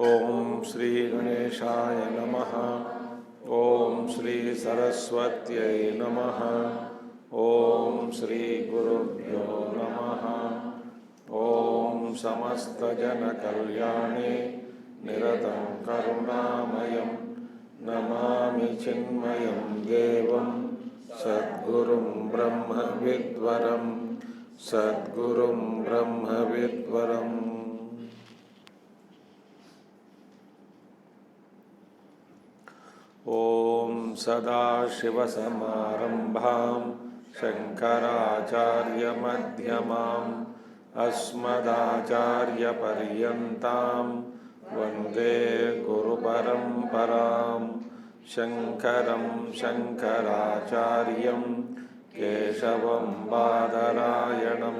ओम श्री गणेशाय नमः। ओम श्री सरस्वत्यै नमः। ओम श्री गुरुभ्यो नमः। ओम समस्त जन कल्याणे निरतं करुणामयं नमामि चिन्मयं देवं सद्गुरुं ब्रह्म विद्वरं सद्गुरुं ब्रह्म विद्वरम्। ओम सदाशिवसमारंभां शंकराचार्यमध्यमाम् अस्मदाचार्यपर्यन्तां वन्दे गुरुपरम्परां। शंकरं शंकराचार्यं केशवं बादरायणं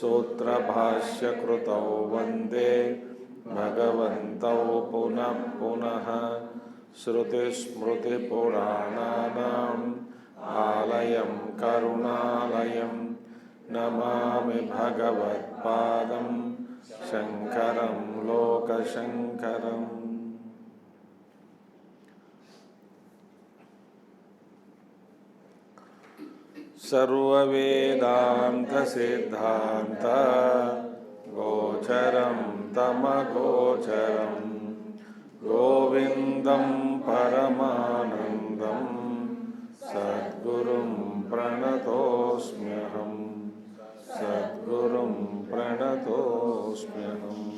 सूत्रभाष्यकृतौ वन्दे भगवन्तौ पुनः पुनः। श्रुतिस्मृतिपुराणानाम् आलयं करुणालयं नमामि भगवत्पादं शंकरं लोकशंकरम्। सर्ववेदान्तसिद्धान्त गोचरं तमगोचरं गोविन्दं परमानन्दं सद्गुरुं प्रणतोऽस्म्यहम् सद्गुरुं प्रणतोऽस्म्यहम्।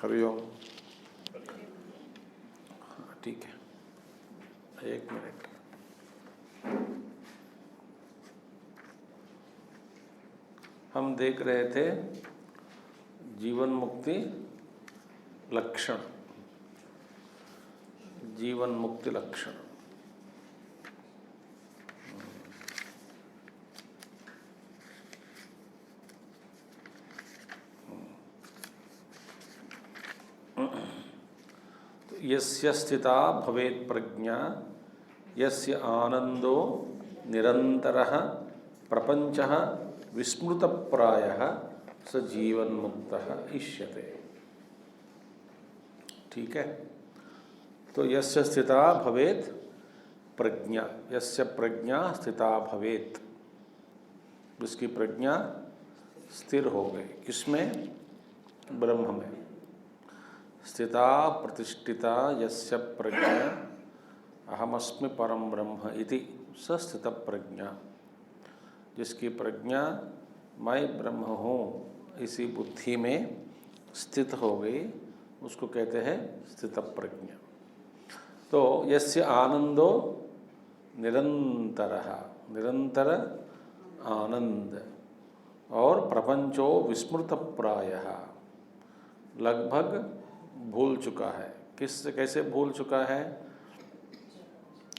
हरिओम। ठीक है, एक मिनट। हम देख रहे थे जीवन मुक्ति लक्षण। जीवन मुक्ति लक्षण तो यस्य स्थिता भवेत् प्रज्ञा यस्य आनंदो निरंतरः प्रपंचः विस्मृतप्रायः स जीवन मुक्तः इष्यते। ठीक है, तो यस्य स्थिता भवेत् प्रज्ञा, यस्य प्रज्ञा स्थिता भवेत्, जिसकी प्रज्ञा स्थिर हो गई। किसमें? ब्रह्म में। स्थिता प्रतिष्ठिता यस्य प्रज्ञा अहमस्मि परम ब्रह्म इति स स्थित प्रज्ञा, जिसकी प्रज्ञा मैं ब्रह्म हूँ इसी बुद्धि में स्थित हो गई, उसको कहते हैं स्थित प्रज्ञा। तो यस्य आनंदो निरंतरः, निरंतर आनंद, और प्रपंचो विस्मृत प्रायः, लगभग भूल चुका है। किससे कैसे भूल चुका है?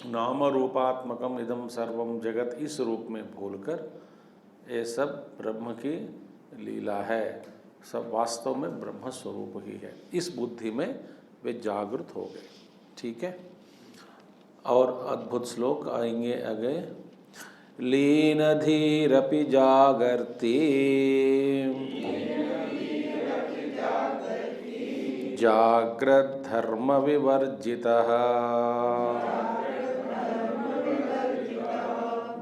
नाम रूपात्मकम इदम सर्वम जगत, इस रूप में भूलकर ये सब ब्रह्म की लीला है, सब वास्तव में ब्रह्म स्वरूप ही है। इस बुद्धि में वे जागृत हो गए। ठीक है, और अद्भुत श्लोक आएंगे आगे। लीन धीरपि जागर्ति जाग्रत धर्म विवर्जितः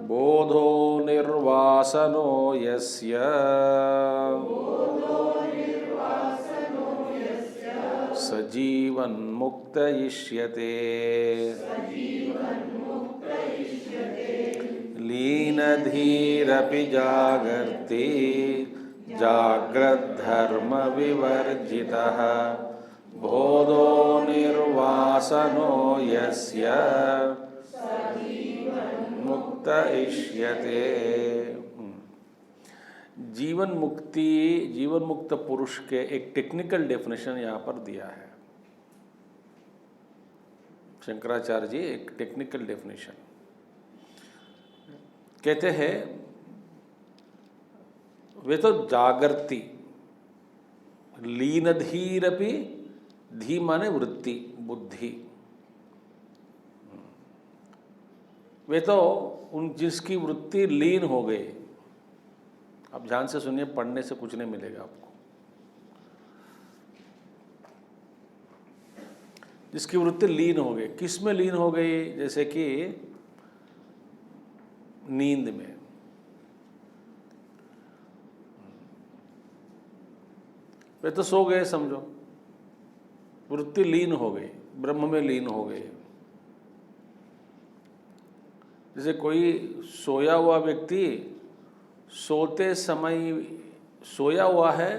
बोधो निर्वासनो यस्य स जीवन मुक्त इष्यते। लीन धीरपि जागर्ति जाग्रत धर्म विवर्जितः बोधो निर्वासनो यस्य मुक्त इष्यते। जीवन मुक्ति, जीवन मुक्त पुरुष के एक टेक्निकल डेफिनेशन यहाँ पर दिया है शंकराचार्य जी। एक टेक्निकल डेफिनेशन कहते हैं, वे तो जागृति, लीन धीरपि, धी माने वृत्ति, बुद्धि, वे तो उन जिसकी वृत्ति लीन हो गई। अब ध्यान से सुनिए, पढ़ने से कुछ नहीं मिलेगा आपको। जिसकी वृत्ति लीन हो गई, किस में लीन हो गई? जैसे कि नींद में। वे तो सो गए समझो, वृत्ति लीन हो गई, ब्रह्म में लीन हो गई। जैसे कोई सोया हुआ व्यक्ति सोते समय सोया हुआ है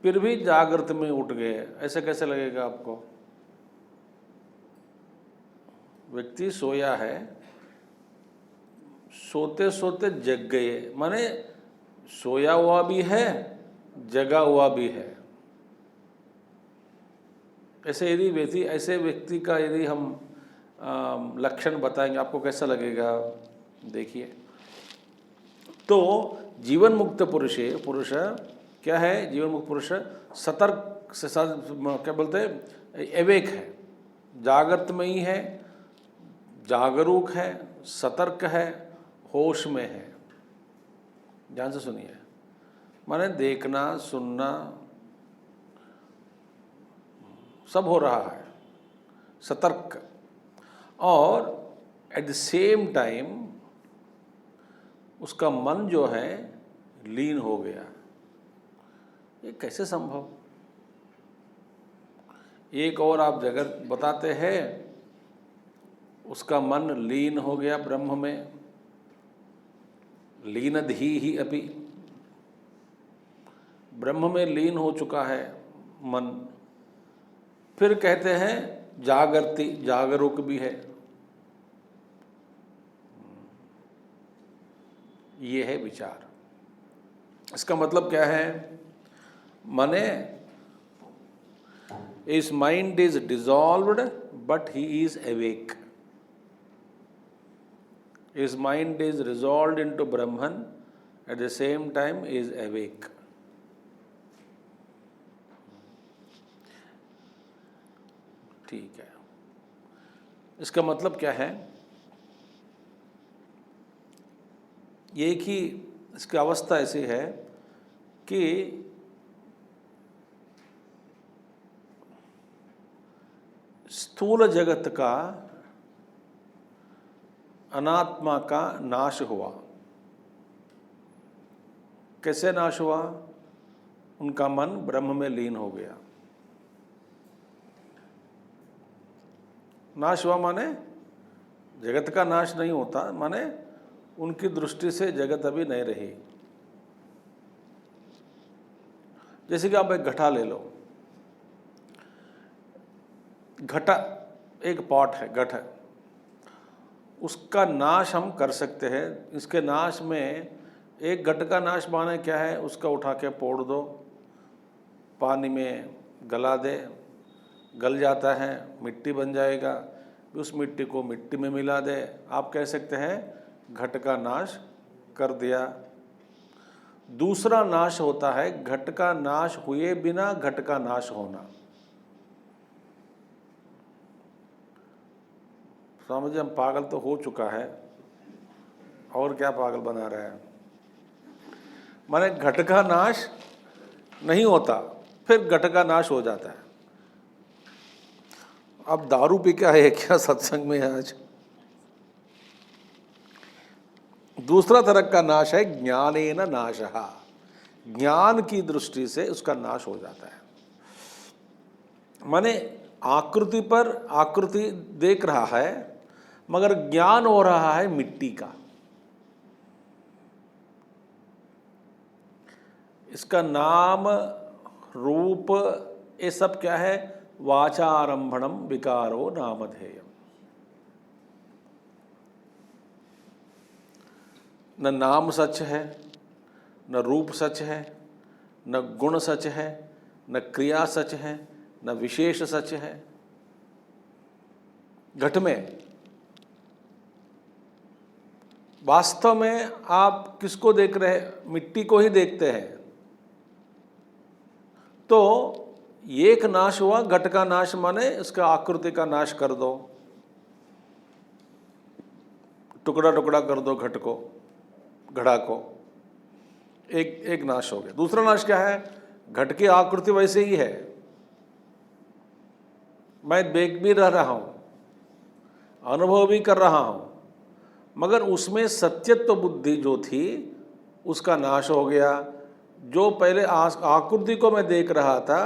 फिर भी जागृत में उठ गए, ऐसे कैसे लगेगा आपको? व्यक्ति सोया है, सोते सोते जग गए, माने सोया हुआ भी है, जगा हुआ भी है। ऐसे व्यक्ति का यदि हम लक्षण बताएंगे, आपको कैसा लगेगा? देखिए, तो जीवन मुक्त पुरुष क्या है? जीवन मुक्त पुरुष सतर्क से क्या बोलते हैं? एवेक है, जागृत में ही है, जागरूक है, सतर्क है, होश में है। ध्यान से सुनिए, माने देखना सुनना सब हो रहा है, सतर्क, और एट द सेम टाइम उसका मन जो है लीन हो गया। ये कैसे संभव? एक और आप जगत बताते हैं, उसका मन लीन हो गया ब्रह्म में, लीन धी ही अपि, ब्रह्म में लीन हो चुका है मन। फिर कहते हैं जागृति, जागरूक भी है। ये है विचार। इसका मतलब क्या है? माने his mind is dissolved but he is awake. His mind is resolved into Brahman, at the same time is awake. ठीक है, इसका मतलब क्या है? एक ही इसकी अवस्था ऐसी है कि स्थूल जगत का, अनात्मा का नाश हुआ। कैसे नाश हुआ? उनका मन ब्रह्म में लीन हो गया। नाश हुआ माने जगत का नाश नहीं होता, माने उनकी दृष्टि से जगत अभी नहीं रही। जैसे कि आप एक घटा ले लो, घटा एक पॉट है, घट है, उसका नाश हम कर सकते हैं। इसके नाश में एक घट का नाश माने क्या है? उसका उठा के फोड़ दो, पानी में गला दे, गल जाता है, मिट्टी बन जाएगा, उस मिट्टी को मिट्टी में मिला दे, आप कह सकते हैं घट का नाश कर दिया। दूसरा नाश होता है घट का नाश हुए बिना घट का नाश होना। समझे? हम पागल तो हो चुका है, और क्या पागल बना रहे हैं? माने घट का नाश नहीं होता, फिर घट का नाश हो जाता है। अब दारू पी के आए क्या सत्संग में आज? दूसरा तरह का नाश है ज्ञानेन नाशः, ज्ञान की दृष्टि से उसका नाश हो जाता है। माने आकृति पर आकृति देख रहा है, मगर ज्ञान हो रहा है मिट्टी का। इसका नाम रूप ये सब क्या है? वाचारंभणम विकारो नामधेयम। न नाम सच है, न रूप सच है, न गुण सच है, न क्रिया सच है, न विशेष सच है। घट में वास्तव में आप किसको देख रहे हैं? मिट्टी को ही देखते हैं। तो एक नाश हुआ, घट का नाश माने उसका आकृति का नाश कर दो। टुकड़ा टुकड़ा कर दो घट को, घड़ा को, एक नाश हो गया। दूसरा नाश क्या है? घट की आकृति वैसे ही है, मैं देख भी रहा हूं, अनुभव भी कर रहा हूं, मगर उसमें सत्यत्व बुद्धि जो थी उसका नाश हो गया। जो पहले आकृति को मैं देख रहा था,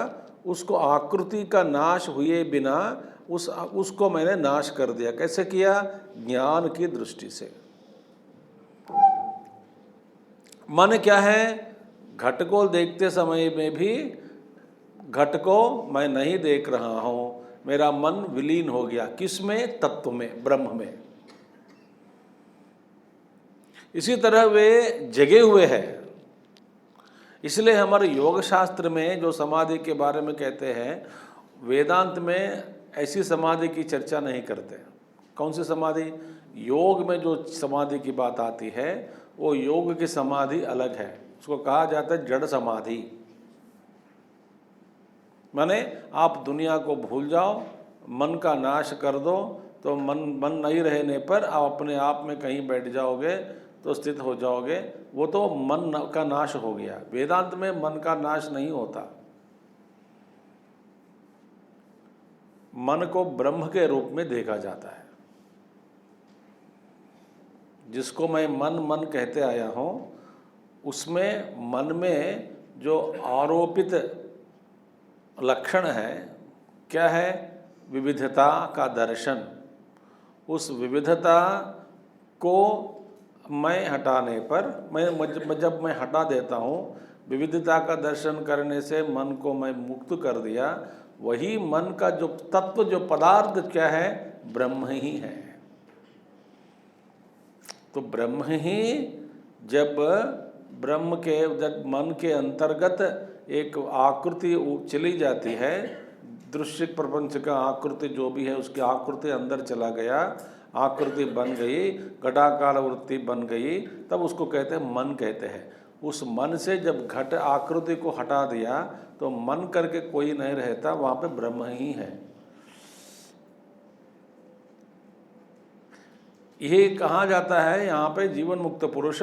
उसको आकृति का नाश हुए बिना उसको मैंने नाश कर दिया। कैसे किया? ज्ञान की दृष्टि से। मन क्या है? घट को देखते समय में भी घट को मैं नहीं देख रहा हूं, मेरा मन विलीन हो गया। किसमें? तत्व में, ब्रह्म में। इसी तरह वे जगे हुए हैं। इसलिए हमारे योग शास्त्र में जो समाधि के बारे में कहते हैं, वेदांत में ऐसी समाधि की चर्चा नहीं करते। कौन सी समाधि? योग में जो समाधि की बात आती है वो योग की समाधि अलग है, उसको कहा जाता है जड़ समाधि। माने आप दुनिया को भूल जाओ, मन का नाश कर दो, तो मन नहीं रहने पर आप अपने आप में कहीं बैठ जाओगे तो स्थित हो जाओगे, वो तो मन का नाश हो गया। वेदांत में मन का नाश नहीं होता, मन को ब्रह्म के रूप में देखा जाता है। जिसको मैं मन कहते आया हूँ, उसमें मन में जो आरोपित लक्षण है क्या है? विविधता का दर्शन। उस विविधता को मैं हटाने पर, जब मैं हटा देता हूँ, विविधता का दर्शन करने से मन को मैं मुक्त कर दिया, वही मन का जो तत्व, जो पदार्थ क्या है? ब्रह्म ही है। तो ब्रह्म ही जब मन के अंतर्गत एक आकृति चली जाती है, दृश्य प्रपंच का आकृति जो भी है उसकी आकृति अंदर चला गया, आकृति बन गई, घटाकार वृत्ति बन गई, तब उसको कहते हैं मन कहते हैं। उस मन से जब घट आकृति को हटा दिया तो मन करके कोई नहीं रहता, वहाँ पे ब्रह्म ही है। ये कहा जाता है यहाँ पे जीवन मुक्त पुरुष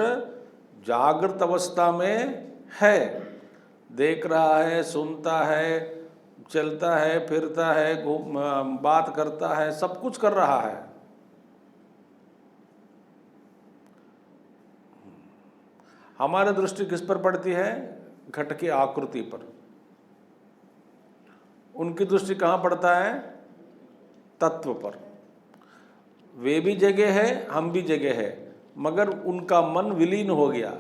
जागृत अवस्था में है, देख रहा है, सुनता है, चलता है, फिरता है, बात करता है, सब कुछ कर रहा है। हमारी दृष्टि किस पर पड़ती है? घट की आकृति पर। उनकी दृष्टि कहाँ पड़ता है? तत्व पर। वे भी जगह है, हम भी जगह है, मगर उनका मन विलीन हो गया।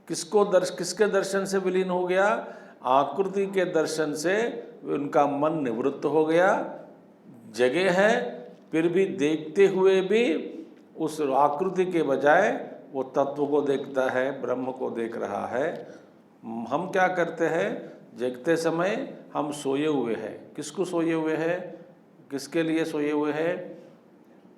किसके दर्शन से विलीन हो गया? आकृति के दर्शन से उनका मन निवृत्त हो गया। जगह है, फिर भी देखते हुए भी उस आकृति के बजाय वो तत्व को देखता है, ब्रह्म को देख रहा है। हम क्या करते हैं? जगते समय हम सोए हुए हैं। किसको सोए हुए हैं? किसके लिए सोए हुए हैं?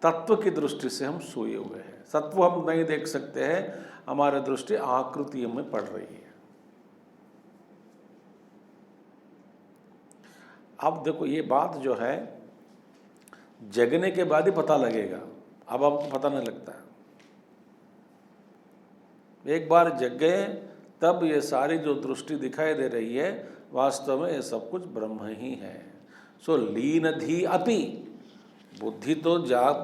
तत्व की दृष्टि से हम सोए हुए हैं। सत्व हम नहीं देख सकते हैं, हमारी दृष्टि आकृतियों में पड़ रही है। अब देखो, ये बात जो है जगने के बाद ही पता लगेगा, अब आपको पता नहीं लगता है। एक बार जग गए तब ये सारी जो दृष्टि दिखाई दे रही है, वास्तव में ये सब कुछ ब्रह्म ही है। सो लीन धी अपि, बुद्धि तो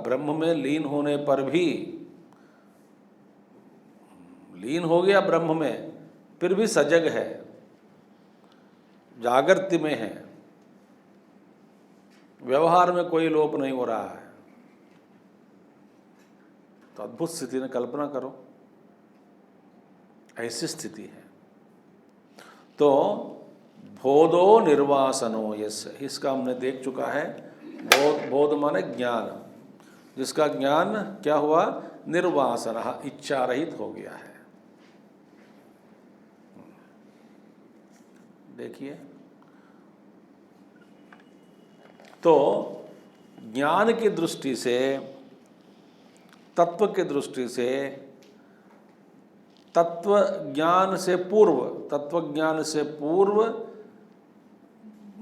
ब्रह्म में लीन होने पर भी लीन हो गया ब्रह्म में, फिर भी सजग है, जागृति में है, व्यवहार में कोई लोप नहीं हो रहा है। तो अद्भुत स्थिति ने कल्पना करो, ऐसी स्थिति है। तो बोधो निर्वासनो यस, इसका हमने देख चुका है। बोध माने ज्ञान, जिसका ज्ञान क्या हुआ? निर्वासन, इच्छा रहित हो गया है। देखिए, तो ज्ञान की दृष्टि से, तत्व की दृष्टि से, तत्व ज्ञान से पूर्व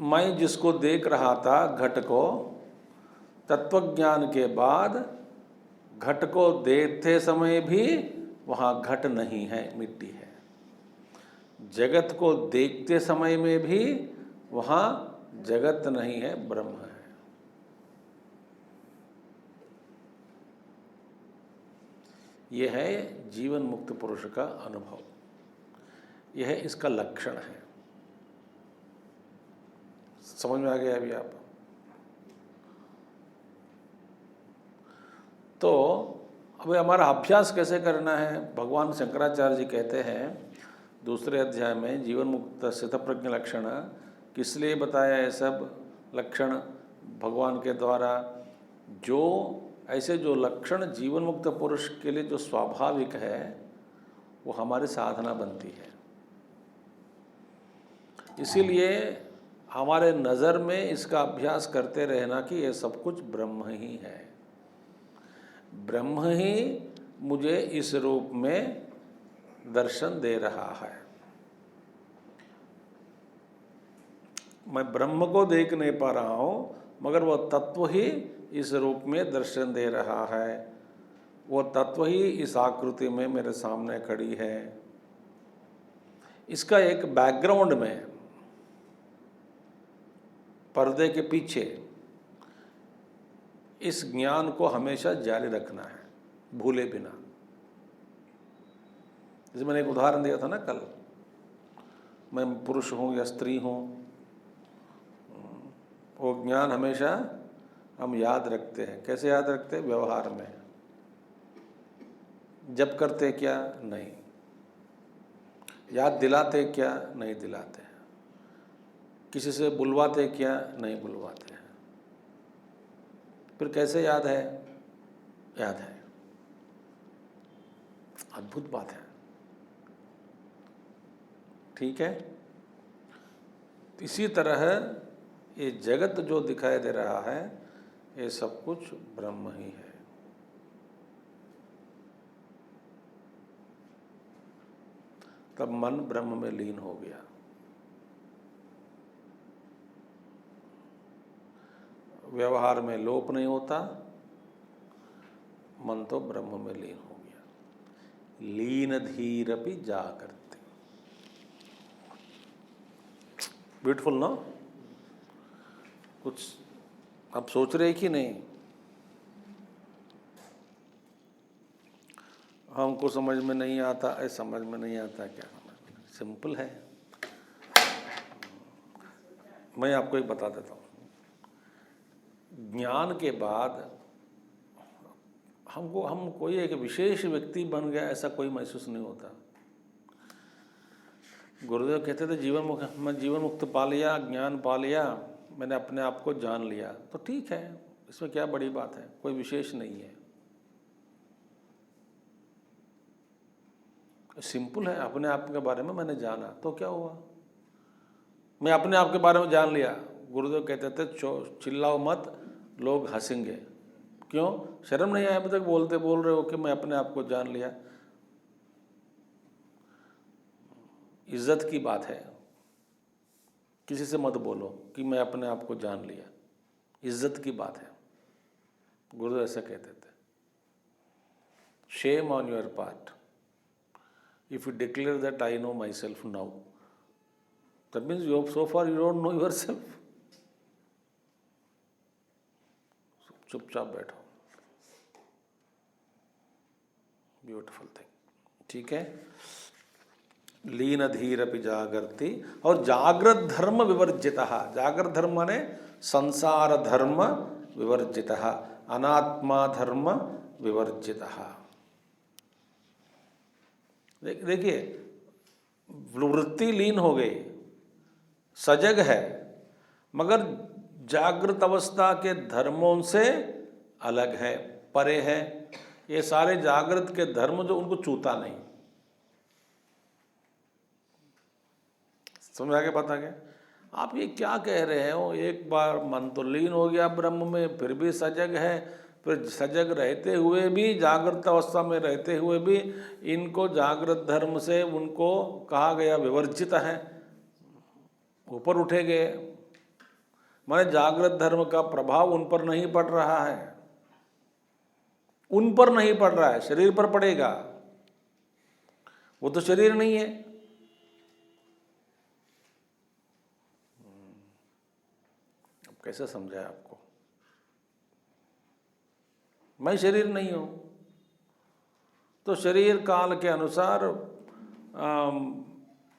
मैं जिसको देख रहा था घट को, तत्व ज्ञान के बाद घट को देखते समय भी वहाँ घट नहीं है, मिट्टी है। जगत को देखते समय में भी वहाँ जगत नहीं है, ब्रह्म है। यह है जीवन मुक्त पुरुष का अनुभव, यह इसका लक्षण है। समझ में आ गया अभी आप? तो अब हमारा अभ्यास कैसे करना है? भगवान शंकराचार्य जी कहते हैं दूसरे अध्याय में, जीवन मुक्त स्थितप्रज्ञ लक्षण, किस लिए बताया है सब लक्षण भगवान के द्वारा? जो ऐसे जो लक्षण जीवन मुक्त पुरुष के लिए जो स्वाभाविक है, वो हमारी साधना बनती है। इसीलिए हमारे नज़र में इसका अभ्यास करते रहना कि ये सब कुछ ब्रह्म ही है, ब्रह्म ही मुझे इस रूप में दर्शन दे रहा है। मैं ब्रह्म को देख नहीं पा रहा हूँ, मगर वह तत्व ही इस रूप में दर्शन दे रहा है, वो तत्व ही इस आकृति में मेरे सामने खड़ी है। इसका एक बैकग्राउंड में, पर्दे के पीछे इस ज्ञान को हमेशा जारी रखना है, भूले बिना। जैसे मैंने एक उदाहरण दिया था ना कल, मैं पुरुष हूँ या स्त्री हूँ, वो ज्ञान हमेशा हम याद रखते हैं। कैसे याद रखते हैं? व्यवहार में। जब करते क्या? नहीं। याद दिलाते क्या? नहीं दिलाते हैं। किसी से बुलवाते क्या? नहीं बुलवाते हैं। फिर कैसे याद है? याद है। अद्भुत बात है। ठीक है। इसी तरह ये जगत जो दिखाई दे रहा है, ये सब कुछ ब्रह्म ही है। तब मन ब्रह्म में लीन हो गया। व्यवहार में लोप नहीं होता, मन तो ब्रह्म में लीन हो गया। लीन धीरपि जागर्ति। ब्यूटीफुल ना? कुछ आप सोच रहे कि नहीं? हमको समझ में नहीं आता, समझ में नहीं आता, क्या समझ में? सिंपल है। मैं आपको एक बता देता हूँ। ज्ञान के बाद हम कोई एक विशेष व्यक्ति बन गया ऐसा कोई महसूस नहीं होता। गुरुदेव कहते थे मैं जीवन मुक्त पा लिया, ज्ञान पा लिया, मैंने अपने आप को जान लिया, तो ठीक है, इसमें क्या बड़ी बात है, कोई विशेष नहीं है। सिंपल है, अपने आप के बारे में मैंने जाना तो क्या हुआ, मैं अपने आप के बारे में जान लिया। गुरुदेव कहते थे चिल्लाओ मत, लोग हंसेंगे। क्यों? शर्म नहीं आया अभी तक बोल रहे हो कि मैं अपने आप को जान लिया? इज्जत की बात है, किसी से मत बोलो कि मैं अपने आप को जान लिया, इज्जत की बात है। गुरुदेव ऐसा कहते थे। Shame on your part if you declare that I know my self now, that means you so far you don't know your self. चुपचाप बैठो। Beautiful thing. ठीक है। लीन धीरपि जागर्ति। और जागृत धर्म विवर्जितः। जागृत धर्म माने संसार धर्म विवर्जितः, अनात्मा धर्म विवर्जितः। देखिए, वृत्ति लीन हो गई, सजग है, मगर जागृत अवस्था के धर्मों से अलग है, परे है। ये सारे जागृत के धर्म जो उनको छूता नहीं। समझ आ गया? पता क्या आप ये क्या कह रहे हो? एक बार मन तो लीन हो गया ब्रह्म में, फिर भी सजग है, फिर सजग रहते हुए भी, जागृत अवस्था में रहते हुए भी इनको जागृत धर्म से उनको कहा गया विवर्जित है, ऊपर उठे गए। माने जागृत धर्म का प्रभाव उन पर नहीं पड़ रहा है, उन पर नहीं पड़ रहा है, शरीर पर पड़ेगा। वो तो शरीर नहीं है। अब कैसे समझाए आपको? मैं शरीर नहीं हूं, तो शरीर काल के अनुसार,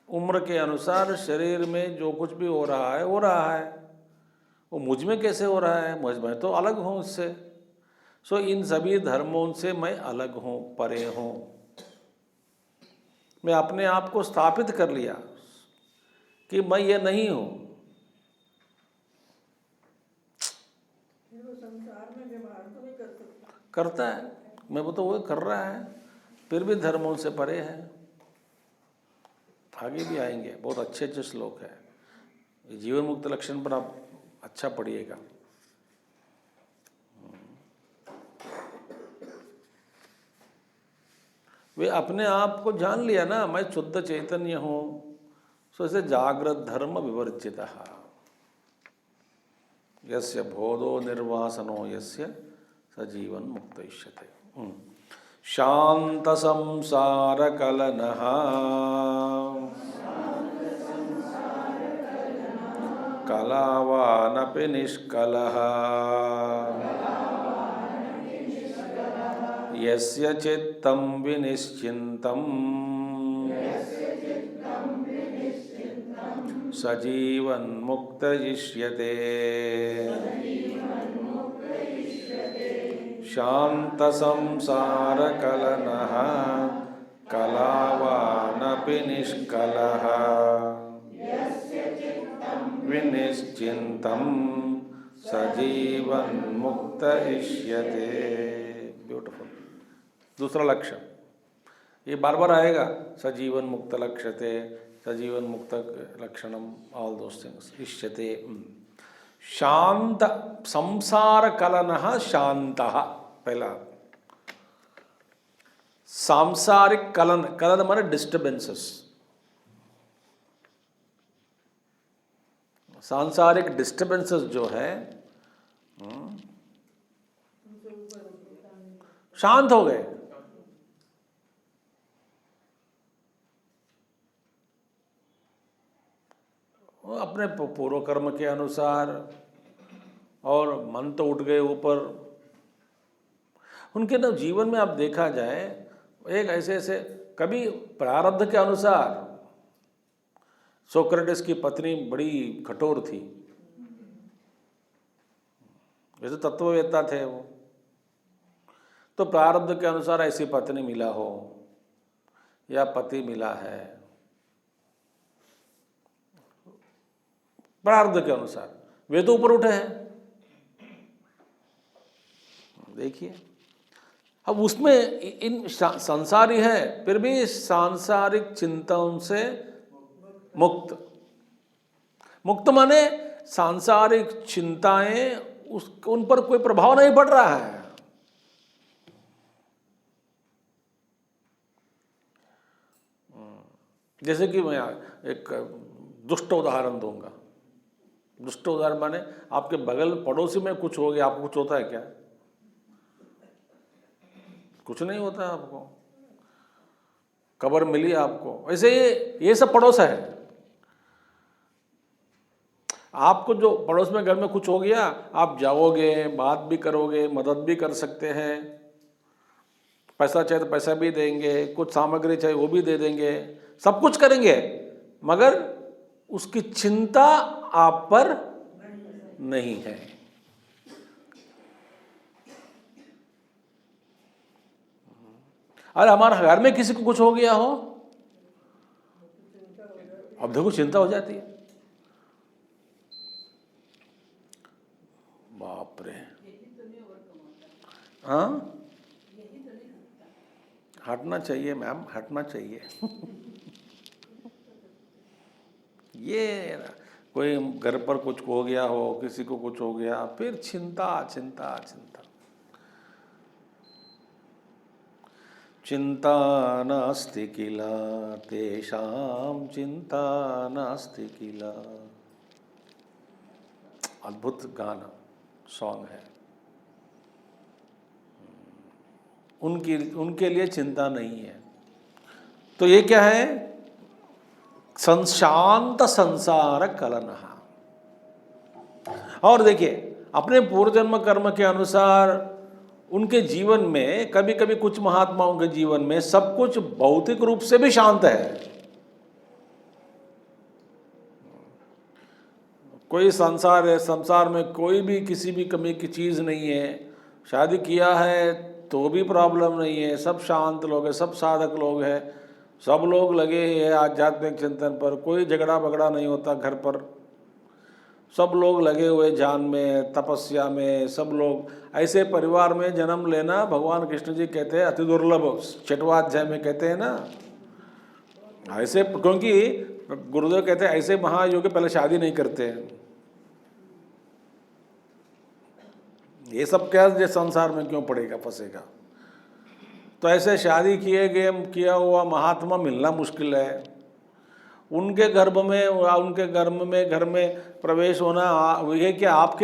उम्र के अनुसार शरीर में जो कुछ भी हो रहा है, हो रहा है। वो मुझ में कैसे हो रहा है? मैं तो अलग हूं इससे। सो इन सभी धर्मों से मैं अलग हूं, परे हूं। मैं अपने आप को स्थापित कर लिया कि मैं ये नहीं हूं। संसार में व्यवहार तो नहीं कर सकता। करता है, मैं वो तो वो कर रहा है, फिर भी धर्मों से परे है। आगे भी आएंगे, बहुत अच्छे अच्छे श्लोक है। ये जीवन मुक्त लक्षण पर आप अच्छा पढ़िएगा। वे अपने आप को जान लिया ना, मैं शुद्ध चैतन्य हूं। सो इसे जागृत धर्म विवर्जितः यस्य बोधो निर्वासनो यस्य सजीवन मुक्तयिष्यते। शांत संसार कलनः कलावानपि निष्कलः यस्य चित्तं विनिश्चिन्तं सजीवन मुक्तयिष्यते। शांत संसार कलनः कलावानपि निष्कलः विनिश्चिन्तं सजीवन मुक्तयिष्यते। ब्यूटीफुल। दूसरा लक्षण ये बार बार आएगा, सजीवन मुक्त लक्ष्यते, सजीवन मुक्त लक्षणम, ऑल दोस थिंग्स। इष्यते शांत संसार कलनः शांतः। पहला सांसारिक कलन, कलन माने डिस्टर्बेंसेस। सांसारिक डिस्टर्बेंसेस जो है शांत हो गए। अपने पूर्व कर्म के अनुसार, और मन तो उठ गए ऊपर। उनके ना जीवन में आप देखा जाए, एक ऐसे ऐसे कभी प्रारब्ध के अनुसार, सोक्रेटिस की पत्नी बड़ी कठोर थी, वैसे तत्ववेत्ता थे वो, तो प्रारब्ध के अनुसार ऐसी पत्नी मिला हो या पति मिला है, प्रारब्ध के अनुसार वे तो ऊपर उठे हैं। देखिए, अब उसमें इन संसारी है, फिर भी सांसारिक चिंताओं से मुक्त। मुक्त माने सांसारिक चिंताएं उन पर कोई प्रभाव नहीं पड़ रहा है। जैसे कि मैं एक दुष्ट उदाहरण दूंगा। दुष्ट उदाहरण माने आपके बगल पड़ोसी में कुछ हो गया, आपको कुछ होता है क्या? कुछ नहीं होता आपको, खबर मिली आपको। वैसे ये सब पड़ोस है। आपको जो पड़ोस में घर में कुछ हो गया, आप जाओगे, बात भी करोगे, मदद भी कर सकते हैं, पैसा चाहिए तो पैसा भी देंगे, कुछ सामग्री चाहिए वो भी दे देंगे, सब कुछ करेंगे, मगर उसकी चिंता आप पर नहीं है। अरे हमारे घर में किसी को कुछ हो गया हो, अब देखो चिंता हो जाती है। बाप रे, हाँ, हटना चाहिए मैम, हटना चाहिए। ये कोई घर पर कुछ हो गया हो, किसी को कुछ हो गया, फिर चिंता चिंता चिंता। चिंता नास्ति किल तेषां चिंता नास्ति किल। अद्भुत गाना, सॉन्ग है। उनके लिए चिंता नहीं है। तो ये क्या है? शांत संसार कलनहा। और देखिए, अपने पूर्व जन्म कर्म के अनुसार उनके जीवन में कभी कभी कुछ महात्माओं के जीवन में सब कुछ भौतिक रूप से भी शांत है। कोई संसार में कोई भी किसी भी कमी की चीज़ नहीं है। शादी किया है तो भी प्रॉब्लम नहीं है, सब शांत लोग हैं, सब साधक लोग हैं, सब लोग लगे हैं आध्यात्मिक चिंतन पर, कोई झगड़ा बगड़ा नहीं होता घर पर, सब लोग लगे हुए ध्यान में, तपस्या में। सब लोग ऐसे परिवार में जन्म लेना भगवान कृष्ण जी कहते हैं अति दुर्लभ, 6वां अध्याय में कहते हैं ना ऐसे, क्योंकि गुरुदेव कहते हैं ऐसे महायोगी पहले शादी नहीं करते हैं। ये सब क्या ये संसार में क्यों पड़ेगा, फंसेगा? तो ऐसे शादी किया हुआ महात्मा मिलना मुश्किल है। उनके घर में प्रवेश होना ये क्या आप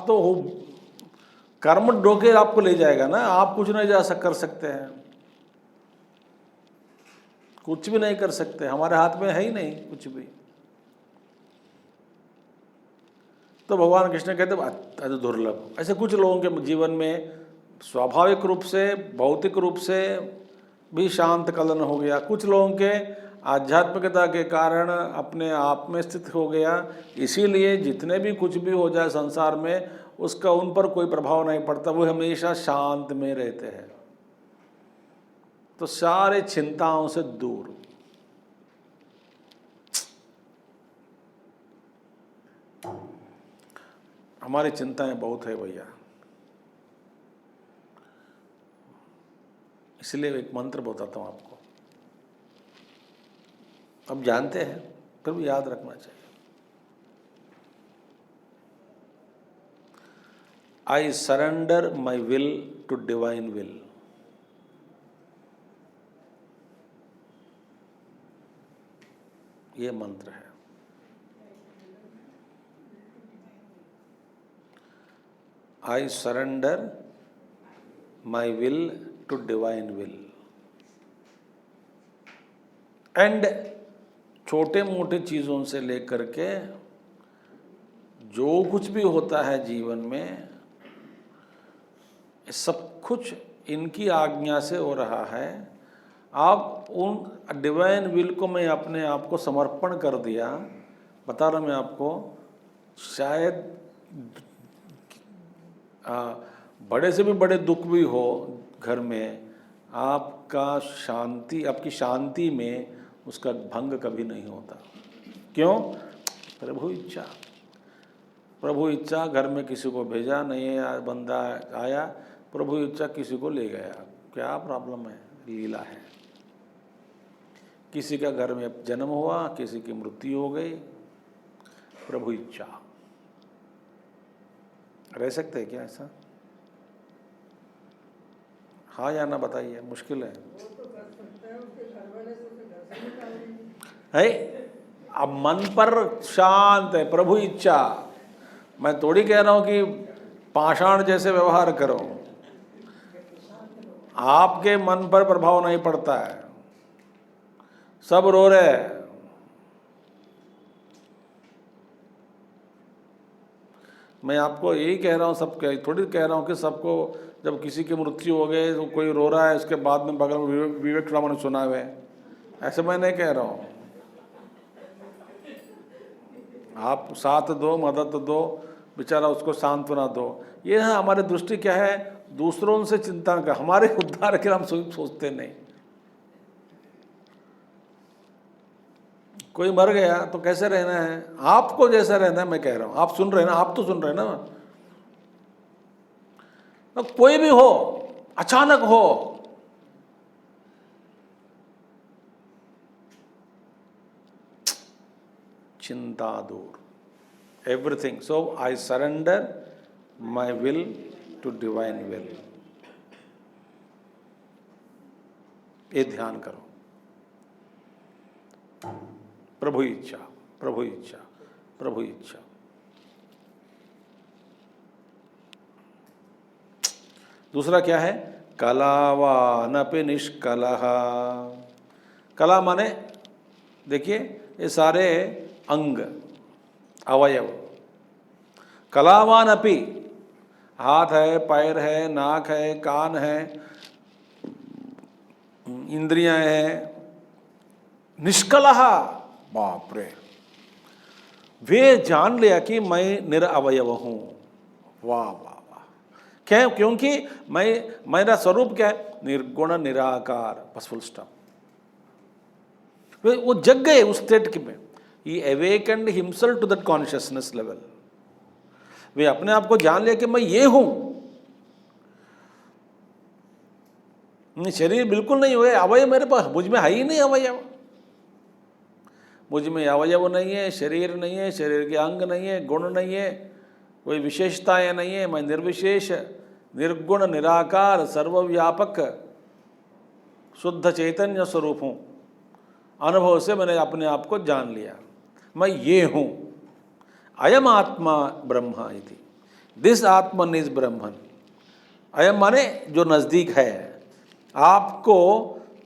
तो हो, कर्म डोके आपको ले जाएगा ना, आप कुछ नहीं कर सकते हैं, कुछ भी नहीं कर सकते, हमारे हाथ में है ही नहीं कुछ भी। तो भगवान कृष्ण कहते अति दुर्लभ। ऐसे कुछ लोगों के जीवन में स्वाभाविक रूप से, भौतिक रूप से भी शांत कलन हो गया, कुछ लोगों के आध्यात्मिकता के कारण अपने आप में स्थित हो गया। इसीलिए जितने भी कुछ भी हो जाए संसार में, उसका उन पर कोई प्रभाव नहीं पड़ता, वो हमेशा शांत में रहते हैं। तो सारे चिंताओं से दूर। हमारी चिंताएं बहुत है भैया, इसलिए एक मंत्र बताता हूं आपको, अब जानते हैं फिर भी याद रखना चाहिए। I surrender my will to divine will. ये मंत्र है। I surrender my will to divine will. And छोटे मोटे चीज़ों से लेकर के जो कुछ भी होता है जीवन में, सब कुछ इनकी आज्ञा से हो रहा है। आप उन डिवाइन विल को मैं अपने आप को समर्पण कर दिया। बता रहा मैं आपको, शायद बड़े से भी बड़े दुख भी हो घर में, आपकी शांति में उसका भंग कभी नहीं होता। क्यों? प्रभु इच्छा। घर में किसी को भेजा नहीं है, बंदा आया, प्रभु इच्छा किसी को ले गया, क्या प्रॉब्लम है? लीला है। किसी का घर में जन्म हुआ, किसी की मृत्यु हो गई, प्रभु इच्छा। रह सकते हैं क्या ऐसा? हाँ या ना बताइए, मुश्किल है। है अब मन पर शांत है, प्रभु इच्छा। मैं थोड़ी कह रहा हूं कि पाषाण जैसे व्यवहार करो, आपके मन पर प्रभाव नहीं पड़ता है, सब रो रहे हैं। मैं आपको यही कह रहा हूँ, थोड़ी कह रहा हूँ कि सबको जब किसी की मृत्यु हो गई तो कोई रो रहा है, उसके बाद में बगल में विवेक चुड़ामणि सुना हुए, ऐसे मैं नहीं कह रहा हूँ। आप साथ दो, मदद दो, बेचारा उसको सांत्वना दो। ये है हमारी दृष्टि क्या है, दूसरों से चिंता का, हमारे उद्धार के हम सोचते नहीं। कोई मर गया तो कैसे रहना है, आपको जैसा रहना है मैं कह रहा हूं। आप सुन रहे ना, आप तो सुन रहे ना। तो कोई भी हो, अचानक हो, चिंता दूर, everything. So I surrender my will to divine will. ये ध्यान करो, प्रभु इच्छा, प्रभु इच्छा, प्रभु इच्छा। दूसरा क्या है? कलावानपि निष्कलः। कला माने देखिए ये सारे अंग अवयव, कलावान अपि, हाथ है, पैर है, नाक है, कान है, इंद्रियां हैं, निष्कलः, बाप रे, वे जान लिया कि मैं निरअवयव हूँ। वाह वाह वाह, क्या? क्योंकि मेरा स्वरूप क्या है? निर्गुण निराकार, बस फुल स्टॉप। वो जग गए उस स्टेट में। He awakened himself to that consciousness level. वे अपने आप को जान लिया कि मैं ये हूं। शरीर बिल्कुल नहीं हुए, अवयव मेरे पास, मुझ में है ही नहीं अवयव। मुझ में अवयव नहीं है, शरीर नहीं है, शरीर के अंग नहीं है, गुण नहीं है, कोई विशेषताएं नहीं है। मैं निर्विशेष, निर्गुण, निराकार, सर्वव्यापक शुद्ध चैतन्य स्वरूप हूं। अनुभव से मैंने अपने आप को जान लिया, मैं ये हूं। अयम आत्मा ब्रह्म इति, दिस आत्मन इज ब्रह्मन। अयम माने जो नजदीक है। आपको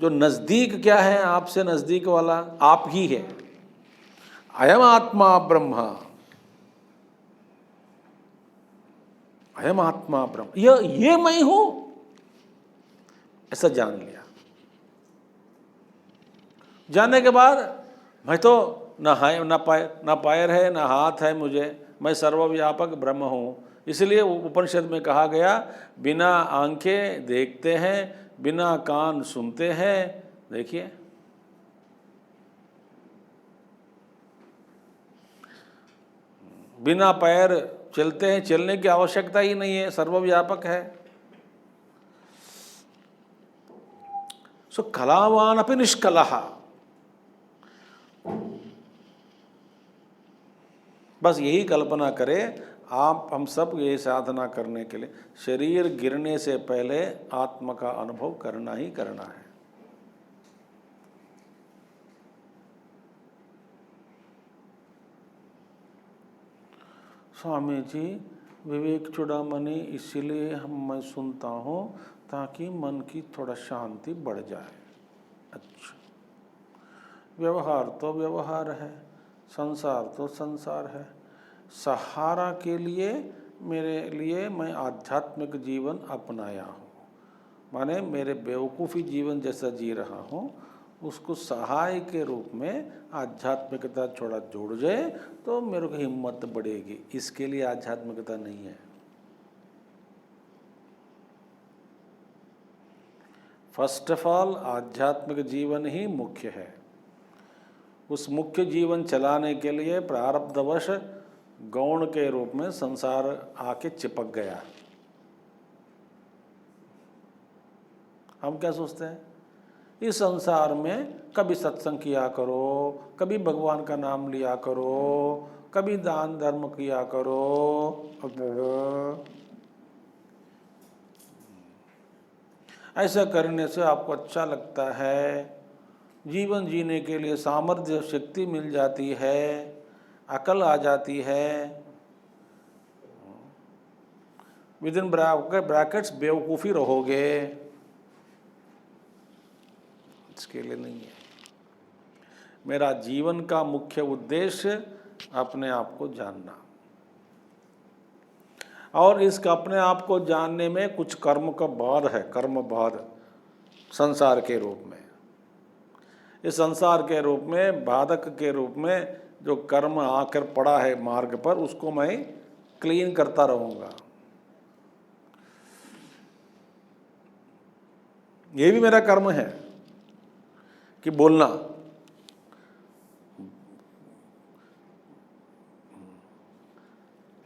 जो नजदीक क्या है? आपसे नजदीक वाला आप ही है। अयम आत्मा ब्रह्म, अयम आत्मा ब्रह्म, ये मैं हूं, ऐसा जान लिया। जानने के बाद मैं तो न पैर है, न हाथ है मुझे, मैं सर्वव्यापक ब्रह्म हूँ। इसलिए उपनिषद में कहा गया, बिना आंखें देखते हैं, बिना कान सुनते हैं। देखिए, बिना पैर चलते हैं, चलने की आवश्यकता ही नहीं है, सर्वव्यापक है। सो कलावान अपि निष्कलः। बस यही कल्पना करें आप, हम सब ये साधना करने के लिए शरीर गिरने से पहले आत्मा का अनुभव करना ही करना है। स्वामी जी, विवेक चूड़ामणि इसीलिए मैं सुनता हूँ ताकि मन की थोड़ा शांति बढ़ जाए। अच्छा, व्यवहार तो व्यवहार है, संसार तो संसार है। सहारा के लिए मेरे लिए मैं आध्यात्मिक जीवन अपनाया हूँ, माने मेरे बेवकूफ़ी जीवन जैसा जी रहा हूँ, उसको सहाय के रूप में आध्यात्मिकता थोड़ा जोड़ जाए तो मेरे को हिम्मत बढ़ेगी। इसके लिए आध्यात्मिकता नहीं है। फर्स्ट ऑफ ऑल आध्यात्मिक जीवन ही मुख्य है। उस मुख्य जीवन चलाने के लिए प्रारब्धवश गौण के रूप में संसार आके चिपक गया। हम क्या सोचते हैं? इस संसार में कभी सत्संग किया करो, कभी भगवान का नाम लिया करो, कभी दान धर्म किया करो। ऐसा करने से आपको अच्छा लगता है, जीवन जीने के लिए सामर्थ्य शक्ति मिल जाती है, अकल आ जाती है। विद इन ब्रैकेट्स बेवकूफ़ी रहोगे, इसके लिए नहीं है। मेरा जीवन का मुख्य उद्देश्य अपने आप को जानना, और इस अपने आप को जानने में कुछ कर्म का बाध है, कर्म बाध संसार के रूप में। इस संसार के रूप में, बाधक के रूप में जो कर्म आकर पड़ा है मार्ग पर, उसको मैं क्लीन करता रहूँगा। ये भी मेरा कर्म है कि बोलना।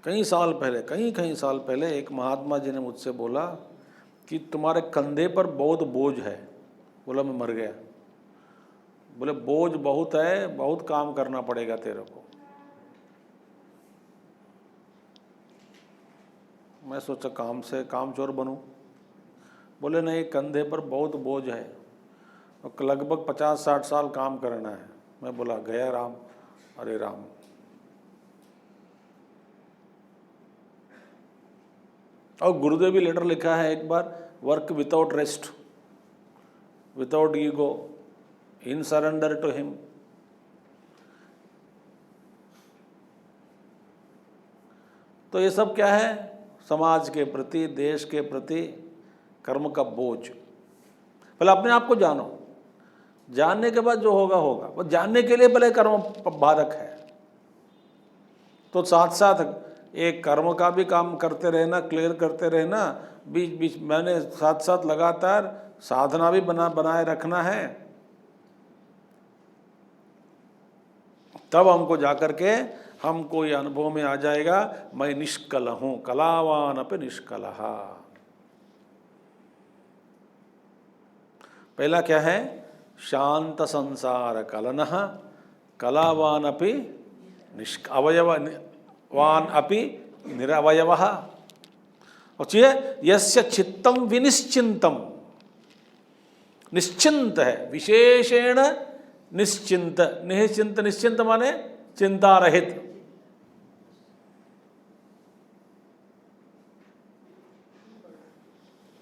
कई साल पहले एक महात्मा जी ने मुझसे बोला कि तुम्हारे कंधे पर बहुत बोझ है। बोला मैं मर गया। बोले बोझ बहुत है, बहुत काम करना पड़ेगा तेरे को। मैं सोचा कामचोर बनूं। बोले नहीं, कंधे पर बहुत बोझ है और लगभग 50-60 साल काम करना है। मैं बोला गया राम, अरे राम। और गुरुदेव भी लेटर लिखा है एक बार, work without rest, without ego, in surrender to him. तो ये सब क्या है? समाज के प्रति, देश के प्रति कर्म का बोझ। पहले अपने आप को जानो, जानने के बाद जो होगा होगा। वो जानने के लिए पहले कर्म बाधक है, तो साथ साथ एक कर्म का भी काम करते रहना, क्लियर करते रहना, बीच बीच मैंने साथ साथ लगातार साधना भी बनाए रखना है। तब हमको जाकर के हमको ये अनुभव में आ जाएगा, मैं निष्कल हूँ, कलावान अपि निष्कलः। पहला क्या है? शांत संसार कलनः, कलावान अपि अवयववान अपि निरवयवः। और चाहिए यस्य चित्तम विनिश्चिंतम, निश्चिंत है, विशेषेण निश्चिंत। निश्चिंत, निश्चिंत माने चिंता रहित।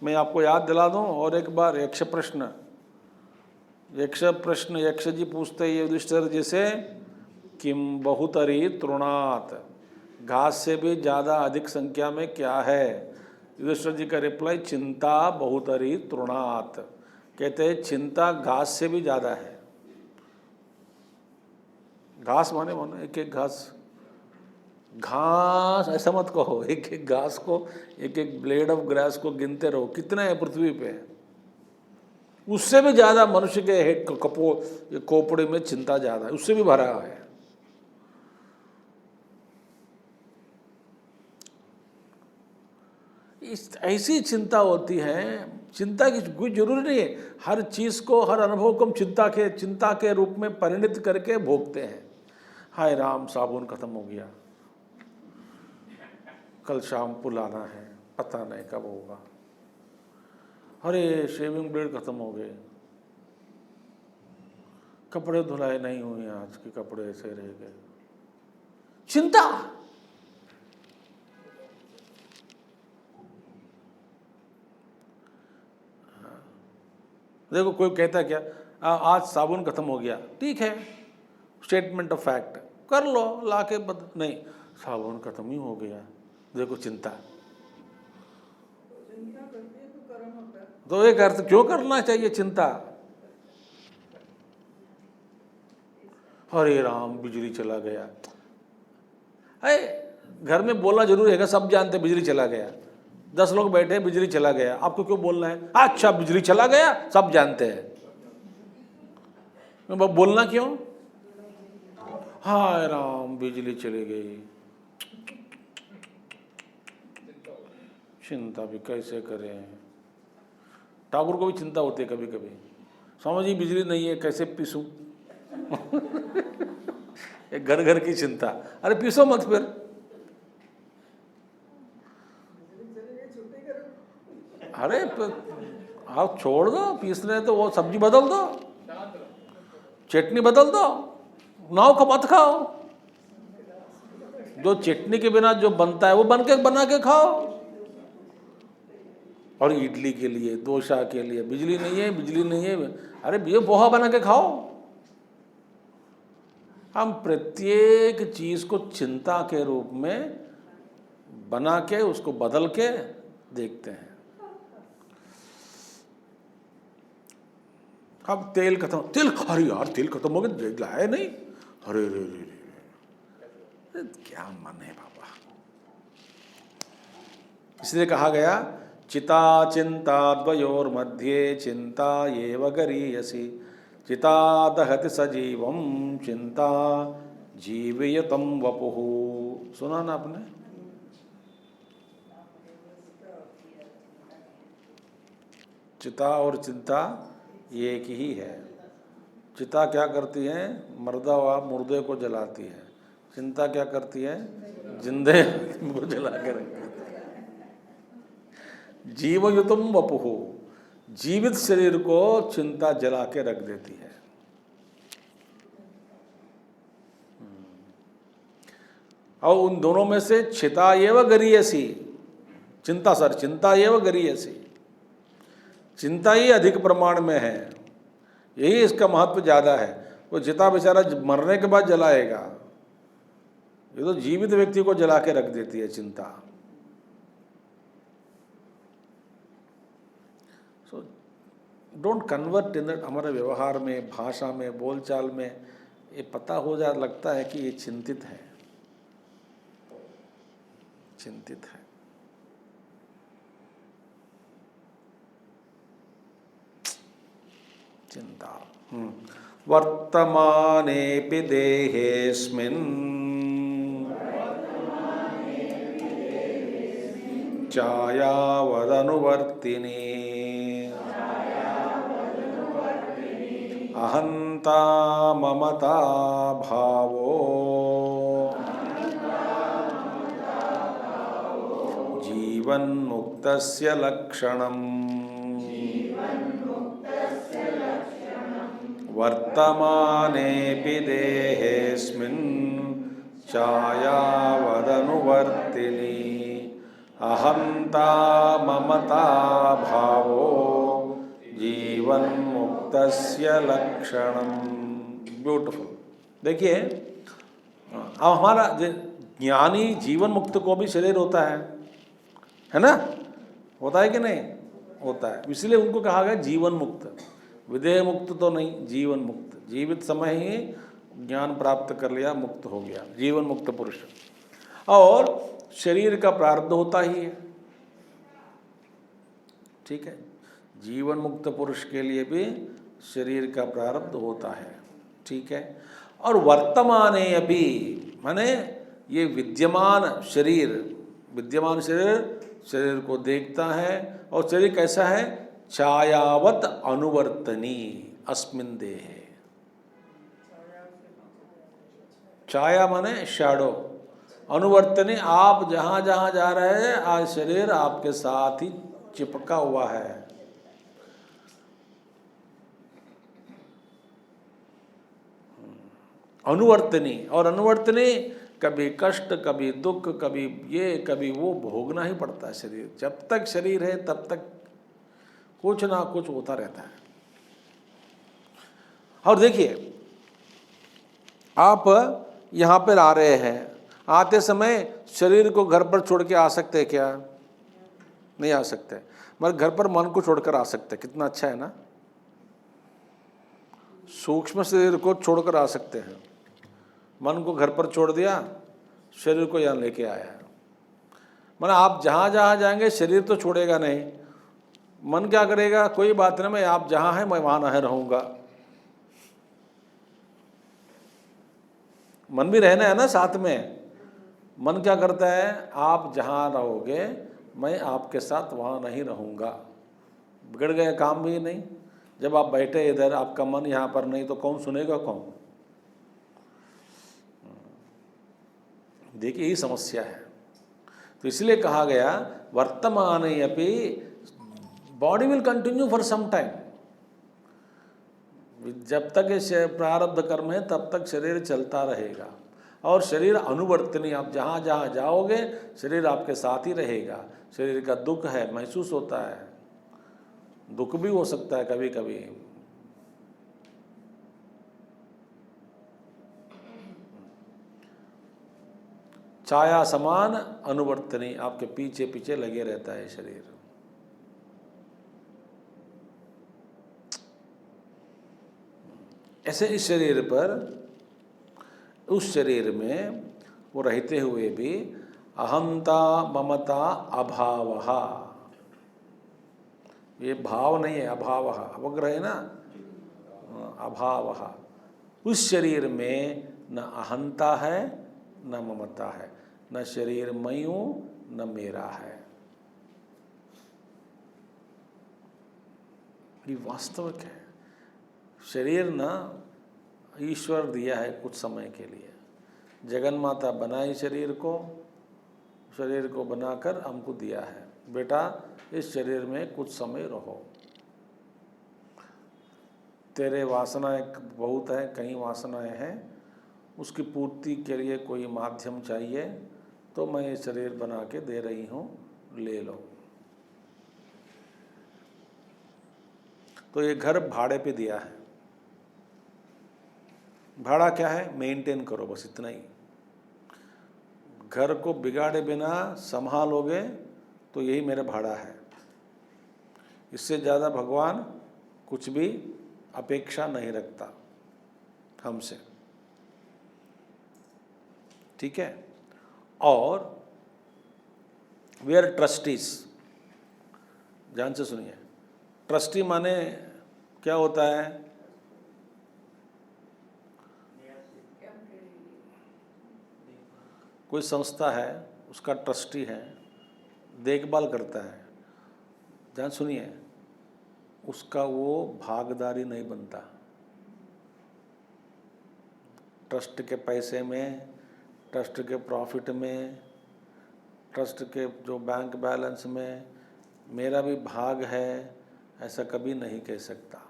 मैं आपको याद दिला दूं और एक बार यक्ष प्रश्न यक्ष जी पूछते हैं युधिष्ठिर जी से, किम बहुतरी तृणात, घास से भी ज़्यादा अधिक संख्या में क्या है? युधिष्ठिर जी का रिप्लाई, चिंता बहुतरी तृणात। कहते हैं चिंता घास से भी ज़्यादा है। घास माने एक एक घास ऐसा मत कहो, एक एक घास को, एक एक ब्लेड ऑफ ग्रास को गिनते रहो, कितने हैं पृथ्वी पे। उससे भी ज़्यादा मनुष्य के हेड खोपड़े में चिंता ज़्यादा है, उससे भी भरा है। ऐसी चिंता होती है। चिंता की कोई जरूरी नहीं है, हर चीज़ को, हर अनुभव को हम चिंता के रूप में परिणित करके भोगते हैं। हाय राम, साबुन खत्म हो गया, कल शैम्पू लाना है, पता नहीं कब होगा। अरे शेविंग ब्लेड खत्म हो गए, कपड़े धुलाई नहीं हुई, आज के कपड़े ऐसे रह गए। चिंता। देखो कोई कहता क्या, आज साबुन खत्म हो गया, ठीक है, स्टेटमेंट ऑफ फैक्ट कर लो, लाके नहीं, साबुन खत्म ही हो गया, देखो चिंता। चिंता करती है तो कर्म होता है। तो एक अर्थ क्यों करना चाहिए चिंता? हरे राम, बिजली चला गया। अरे घर में बोलना जरूरी है, सब जानते बिजली चला गया, 10 लोग बैठे, बिजली चला गया, आपको क्यों बोलना है? अच्छा बिजली चला गया, सब जानते हैं, बोलना क्यों? हाय राम, बिजली चली गई, चिंता भी कैसे करें। ठाकुर को भी चिंता होती है कभी कभी, स्वामी जी बिजली नहीं है, कैसे पीसूं। एक घर घर की चिंता। अरे पीसो मत फिर, अरे आप छोड़ दो, पीसने तो वो सब्जी बदल दो, चटनी बदल दो, नाव का मत खाओ। जो चटनी के बिना जो बनता है वो बना के खाओ। और इडली के लिए, डोसा के लिए बिजली नहीं है, अरे ये पोहा बना के खाओ। हम प्रत्येक चीज को चिंता के रूप में बना के, उसको बदल के देखते हैं। अब तेल खत्म, अरे यार तेल खत्म हो गया, लाया नहीं, अरे रे रे रे, क्या मन है बाबा। इसलिए कहा गया, चिता चिंता द्वयोर मध्ये चिंता येव गरीयसी, चिता दहति सजीवम चिंता जीवयतम वपुः। सुना ना आपने? चिता और चिंता एक ही है। चिता क्या करती है? मुर्दे को जलाती है। चिंता क्या करती है? जिंदे को जला के रखती है। जीवयुतम वपुः, जीवित शरीर को चिंता जला के रख देती है। और उन दोनों में से चिता एव गरीयसी, चिंता सर चिंता एवं गरीयसी, चिंता ही अधिक प्रमाण में है, यही इसका महत्व ज़्यादा है। वो चिता बेचारा मरने के बाद जलाएगा, ये तो जीवित व्यक्ति को जला के रख देती है चिंता। So don't convert in that. हमारे व्यवहार में, भाषा में, बोलचाल में ये पता हो जा लगता है कि ये चिंतित है, चिंतित है। चिंता वर्तमानेऽपि देहेऽस्मिन् छायावदनुवर्तिनी अहंता ममता भावो जीवन्मुक्तस्य लक्षणम् वर्तमानेऽपि देहेऽस्मिन् छायावदनुवर्तिनी अहंता ममता भावो जीवन्मुक्तस्य लक्षणम्। ब्यूटीफुल। देखिए अब हमारा ज्ञानी जीवन मुक्त को भी शरीर होता है ना? होता है कि नहीं? होता है। इसलिए उनको कहा गया जीवन मुक्त, विदेह मुक्त तो नहीं, जीवन मुक्त। जीवित समय ही ज्ञान प्राप्त कर लिया, मुक्त हो गया, जीवन मुक्त पुरुष। और शरीर का प्रारब्ध होता ही है, ठीक है। जीवन मुक्त पुरुष के लिए भी शरीर का प्रारब्ध होता है, ठीक है। और वर्तमाने अभी माने ये विद्यमान शरीर, विद्यमान शरीर को देखता है। और शरीर कैसा है? छायावत अनुवर्तनी अस्मिन् देहे। छाया माने शैडो, अनुवर्तनी आप जहाँ जहाँ जा रहे हैं आज शरीर आपके साथ ही चिपका हुआ है। अनुवर्तनी, और अनुवर्तनी कभी कष्ट, कभी दुख, कभी ये कभी वो भोगना ही पड़ता है शरीर। जब तक शरीर है तब तक कुछ ना कुछ होता रहता है। और देखिए आप यहाँ पर आ रहे हैं, आते समय शरीर को घर पर छोड़ के आ सकते हैं क्या? नहीं आ सकते, मगर घर पर मन को छोड़कर आ सकते हैं। कितना अच्छा है ना? सूक्ष्म शरीर को छोड़कर आ सकते हैं, मन को घर पर छोड़ दिया, शरीर को यहाँ लेके आया। मतलब आप जहाँ जहाँ जाएंगे शरीर तो छोड़ेगा नहीं, मन क्या करेगा? कोई बात नहीं, मैं आप जहाँ हैं मैं वहाँ नहीं रहूँगा। मन भी रहना है ना साथ में। मन क्या करता है? आप जहाँ रहोगे मैं आपके साथ वहाँ नहीं रहूँगा। बिगड़ गए काम भी नहीं। जब आप बैठे इधर, आपका मन यहाँ पर नहीं, तो कौन सुनेगा कौन? देखिए यही समस्या है। तो इसलिए कहा गया वर्तमाने अपि, body will continue for some time. जब तक ये प्रारब्ध कर्म है तब तक शरीर चलता रहेगा। और शरीर अनुवर्तनी, आप जहाँ जहाँ जाओगे शरीर आपके साथ ही रहेगा। शरीर का दुख है, महसूस होता है, दुख भी हो सकता है कभी कभी। छाया समान अनुवर्तनी, आपके पीछे पीछे लगे रहता है शरीर। ऐसे इस शरीर पर, उस शरीर में वो रहते हुए भी अहंता ममता अभावः, ये भाव नहीं है, अभावः, अवग्रह है ना, अभावः। उस शरीर में न अहंता है न ममता है, न शरीर मैं हूँ न मेरा है। ये वास्तविक है। शरीर ना ईश्वर दिया है कुछ समय के लिए। जगन माता बनाई शरीर को बनाकर हमको दिया है, बेटा इस शरीर में कुछ समय रहो। तेरे वासनाएं बहुत हैं, कई वासनाएं हैं, उसकी पूर्ति के लिए कोई माध्यम चाहिए, तो मैं ये शरीर बना के दे रही हूँ, ले लो। तो ये घर भाड़े पे दिया है, भाड़ा क्या है, मेंटेन करो, बस इतना ही। घर को बिगाड़े बिना संभालोगे तो यही मेरा भाड़ा है। इससे ज़्यादा भगवान कुछ भी अपेक्षा नहीं रखता हमसे, ठीक है। और वी आर ट्रस्टीज, ध्यान से सुनिए। ट्रस्टी माने क्या होता है? कोई संस्था है, उसका ट्रस्टी है, देखभाल करता है, ध्यान सुनिए, उसका वो भागीदारी नहीं बनता। ट्रस्ट के पैसे में, ट्रस्ट के प्रॉफिट में, ट्रस्ट के जो बैंक बैलेंस में मेरा भी भाग है, ऐसा कभी नहीं कह सकता।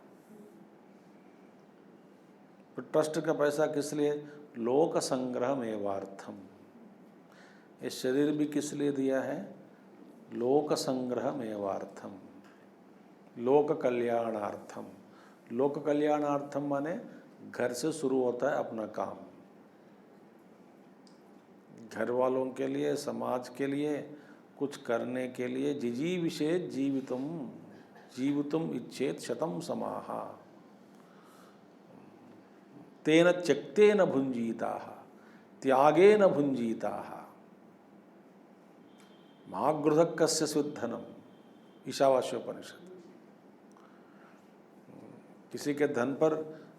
तो ट्रस्ट का पैसा किस लिए? लोक संग्रह मेवार्थम। ये शरीर भी किस लिए दिया है? लोक संग्रह मेवार्थम, लोक कल्याणार्थम। लोक कल्याणार्थम माने घर से शुरू होता है अपना काम, घर वालों के लिए, समाज के लिए कुछ करने के लिए। जिजीविषेत् जीवितुम, जीवितुम इच्छेत् शतम समाहा, तेन त्यक्तेन भुञ्जीताः, त्यागेन भुञ्जीताः। मागृधः कस्य स्विद्धनम, ईशावास्योपनिषद। किसी के धन पर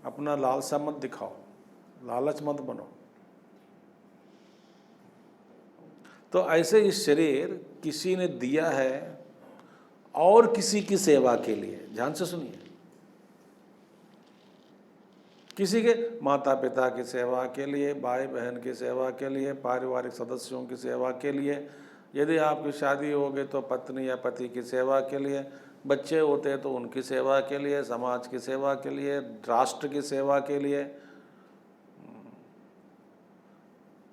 अपना लालसा मत दिखाओ, लालच मत बनो। तो ऐसे इस शरीर किसी ने दिया है और किसी की सेवा के लिए, ध्यान से सुनिए। किसी के माता पिता की सेवा के लिए, भाई बहन की सेवा के लिए, पारिवारिक सदस्यों की सेवा के लिए, यदि आपकी शादी हो गई तो पत्नी या पति की सेवा के लिए, बच्चे होते हैं तो उनकी सेवा के लिए, समाज की सेवा के लिए, राष्ट्र की सेवा के लिए,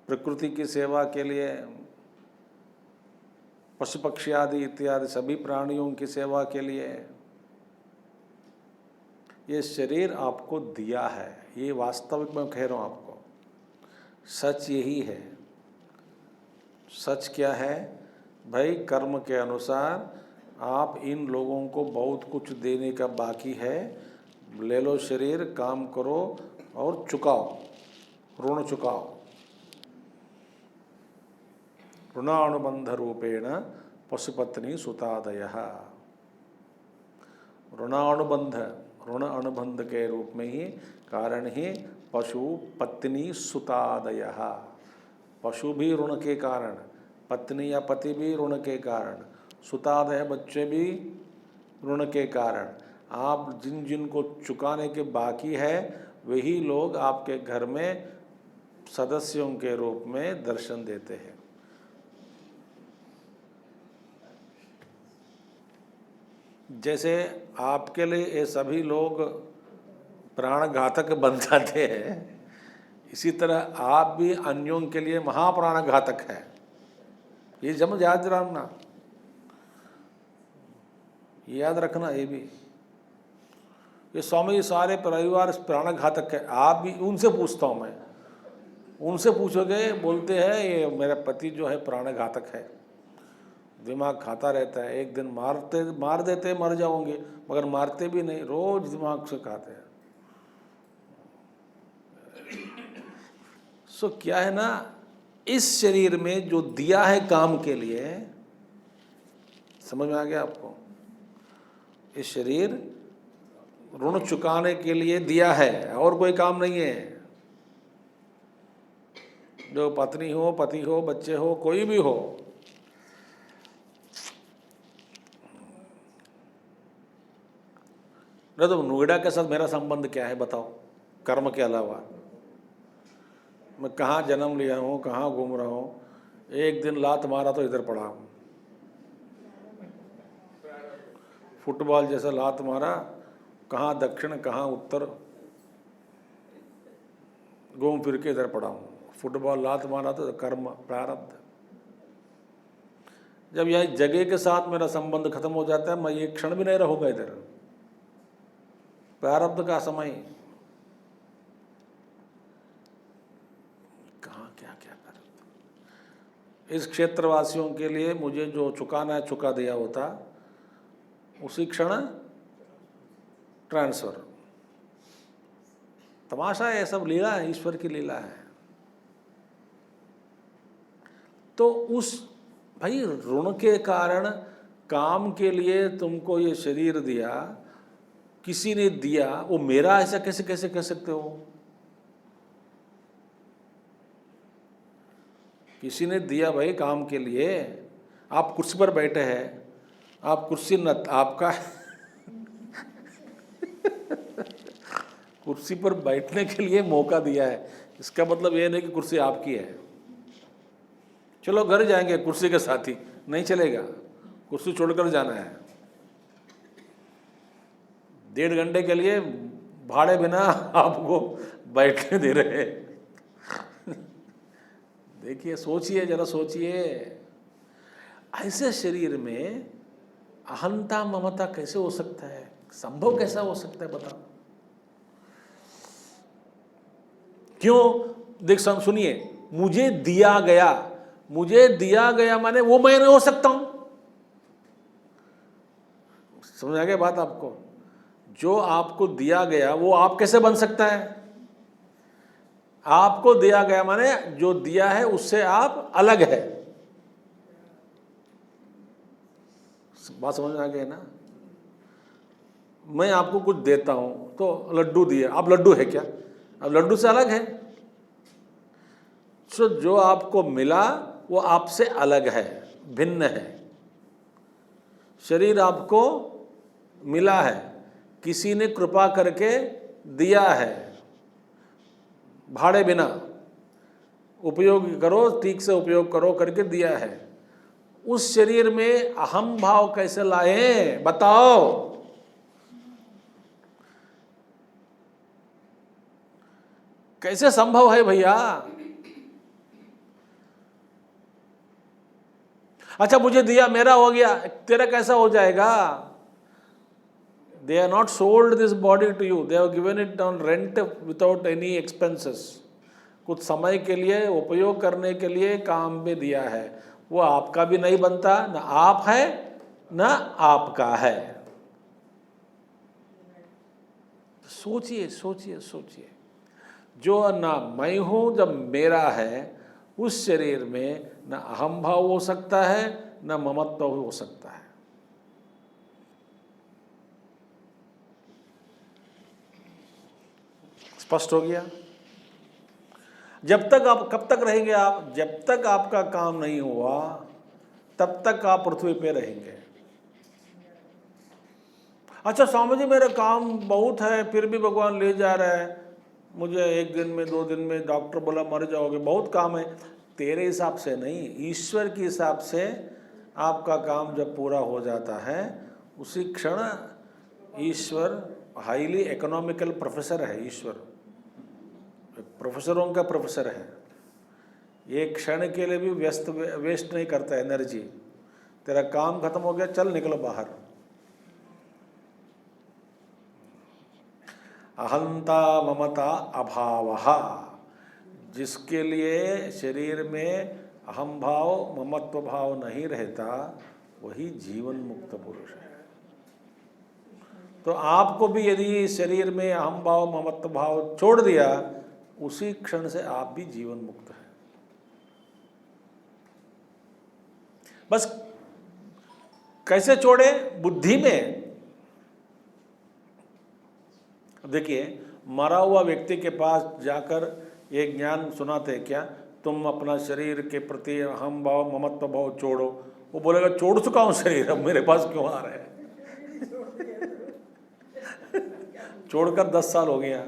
प्रकृति की सेवा के लिए, पशु पक्षी आदि इत्यादि सभी प्राणियों की सेवा के लिए। ये शरीर आपको दिया है, ये वास्तविक मैं कह रहा हूँ आपको, सच यही है। सच क्या है भाई? कर्म के अनुसार आप इन लोगों को बहुत कुछ देने का बाकी है, ले लो शरीर, काम करो और चुकाओ, ऋण चुकाओ। ऋणानुबंध रूपेण पशुपत्नी सुतादयः। ऋणानुबंध, ऋण अनुबंध के रूप में ही, कारण ही पशु पत्नी सुतादयः। पशु भी ऋण के कारण, पत्नी या पति भी ऋण के कारण, सुतादय बच्चे भी ऋण के कारण। आप जिन जिन को चुकाने के बाकी है वही लोग आपके घर में सदस्यों के रूप में दर्शन देते हैं। जैसे आपके लिए ये सभी लोग प्राणघातक बन जाते हैं, इसी तरह आप भी अन्यों के लिए महाप्राणघातक है। ये जब याद रखना, याद रखना। ये स्वामी जी सारे परिवार प्राणघातक है, आप भी। उनसे पूछता हूँ मैं, उनसे पूछोगे, बोलते हैं ये मेरा पति जो है प्राणघातक है, दिमाग खाता रहता है, एक दिन मार देते मर जाओगे, मगर मारते भी नहीं, रोज दिमाग से खाते हैं। सो क्या है ना, इस शरीर में जो दिया है काम के लिए, समझ में आ गया आपको? इस शरीर ऋण चुकाने के लिए दिया है और कोई काम नहीं है। जो पत्नी हो, पति हो, बच्चे हो, कोई भी हो, नहीं तो नोएडा के साथ मेरा संबंध क्या है बताओ, कर्म के अलावा? मैं कहाँ जन्म लिया हूँ, कहाँ घूम रहा हूँ, एक दिन लात मारा तो इधर पड़ा हूँ। फुटबॉल जैसा लात मारा, कहाँ दक्षिण कहाँ उत्तर, घूम फिर के इधर पड़ा हूँ। फुटबॉल लात मारा तो कर्म प्रारब्ध। जब यह जगह के साथ मेरा संबंध खत्म हो जाता है, मैं एक क्षण भी नहीं रहूँगा इधर। प्रारब्ध का समय कहाँ क्या क्या प्रारब्ध। इस क्षेत्रवासियों के लिए मुझे जो चुकाना है चुका दिया होता, उसी क्षण ट्रांसफर। तमाशा है, सब लीला है, ईश्वर की लीला है। तो उस भाई ऋण के कारण काम के लिए तुमको ये शरीर दिया, किसी ने दिया, वो मेरा ऐसा कैसे कैसे कह सकते हो? किसी ने दिया भाई काम के लिए। आप कुर्सी पर बैठे हैं, आप कुर्सी न आपका कुर्सी पर बैठने के लिए मौका दिया है, इसका मतलब ये नहीं कि कुर्सी आपकी है। चलो घर जाएंगे कुर्सी के साथ ही, नहीं चलेगा, कुर्सी छोड़कर जाना है। 1.5 घंटे के लिए भाड़े बिना आपको बैठने दे रहे हैं। देखिए, सोचिए, जरा सोचिए, ऐसे शरीर में अहंता ममता कैसे हो सकता है? संभव कैसा हो सकता है बताओ? क्यों? देख सुनिए, मुझे दिया गया, मुझे दिया गया माने वो मैं नहीं हो सकता हूं। समझ आ गया बात आपको? जो आपको दिया गया वो आप कैसे बन सकता है? आपको दिया गया माने जो दिया है उससे आप अलग है। बात समझ में आ गई ना? मैं आपको कुछ देता हूं तो लड्डू दिया, आप लड्डू है क्या? अब लड्डू से अलग है। तो जो आपको मिला वो आपसे अलग है, भिन्न है। शरीर आपको मिला है, किसी ने कृपा करके दिया है, भाड़े बिना उपयोग करो, ठीक से उपयोग करो करके दिया है। उस शरीर में अहम भाव कैसे लाए बताओ? कैसे संभव है भैया? अच्छा, मुझे दिया, मेरा हो गया, तेरा कैसा हो जाएगा? They are not sold this body to you. They have given it on rent without any expenses. कुछ समय के लिए उपयोग करने के लिए काम में दिया है, वो आपका भी नहीं बनता, ना आप है ना आपका है। सोचिए सोचिए सोचिए, जो ना मैं हूं जब मेरा है, उस शरीर में न अहम भाव हो सकता है न ममत्व हो सकता है। स्पष्ट हो गया? जब तक आप, कब तक रहेंगे आप? जब तक आपका काम नहीं हुआ तब तक आप पृथ्वी पे रहेंगे। अच्छा स्वामी जी, मेरा काम बहुत है फिर भी भगवान ले जा रहा है, मुझे 1 दिन में 2 दिन में डॉक्टर बोला मर जाओगे, बहुत काम है। तेरे हिसाब से नहीं, ईश्वर के हिसाब से आपका काम जब पूरा हो जाता है, उसी क्षण ईश्वर हाईली इकोनॉमिकल प्रोफेसर है। ईश्वर प्रोफेसरों का प्रोफेसर है। एक क्षण के लिए भी वेस्ट नहीं करता एनर्जी। तेरा काम खत्म हो गया, चल निकलो बाहर। अहंता ममता अभावः, जिसके लिए शरीर में अहम भाव ममत्व भाव नहीं रहता, वही जीवन मुक्त पुरुष है। तो आपको भी यदि शरीर में अहम भाव ममत्व भाव छोड़ दिया, उसी क्षण से आप भी जीवन मुक्त हैं। बस कैसे छोड़े? बुद्धि में। देखिए, मरा हुआ व्यक्ति के पास जाकर एक ज्ञान सुनाते क्या, तुम अपना शरीर के प्रति अहम भाव ममत्व भाव छोड़ो। वो बोलेगा छोड़ चुका हूं शरीर, अब मेरे पास क्यों आ रहा है? छोड़कर 10 साल हो गया।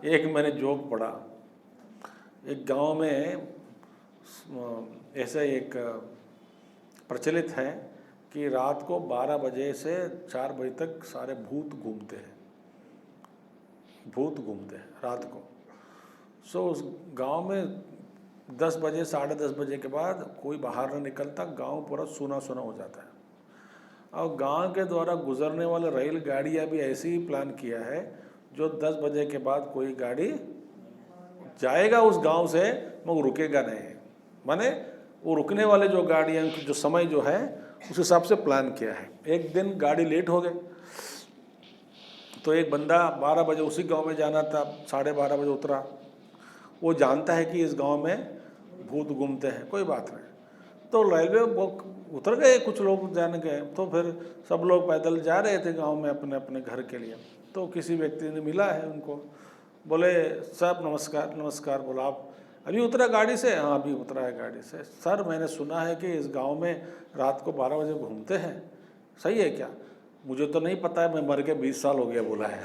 एक मैंने जोक पढ़ा, एक गांव में ऐसा एक प्रचलित है कि रात को 12 बजे से 4 बजे तक सारे भूत घूमते हैं, भूत घूमते हैं रात को। सो उस गांव में 10 बजे 10:30 बजे के बाद कोई बाहर नहीं निकलता, गांव पूरा सूना सूना हो जाता है। और गांव के द्वारा गुजरने वाले रेलगाड़ियाँ भी ऐसे ही प्लान किया है जो 10 बजे के बाद कोई गाड़ी जाएगा उस गांव से मगर रुकेगा नहीं। माने वो रुकने वाले जो गाड़ियाँ जो समय जो है उस हिसाब से प्लान किया है। एक दिन गाड़ी लेट हो गई तो एक बंदा 12 बजे उसी गांव में जाना था, 12:30 बजे उतरा। वो जानता है कि इस गांव में भूत घूमते हैं, कोई बात नहीं, तो रेलवे वो उतर गए, कुछ लोग जान गए। तो फिर सब लोग पैदल जा रहे थे गांव में अपने अपने घर के लिए। तो किसी व्यक्ति ने मिला है उनको, बोले साहब नमस्कार। नमस्कार। बोला आप अभी उतरा गाड़ी से? हाँ अभी उतरा है गाड़ी से। सर मैंने सुना है कि इस गांव में रात को 12 बजे घूमते हैं, सही है क्या? मुझे तो नहीं पता है, मैं मर के 20 साल हो गया, बोला है।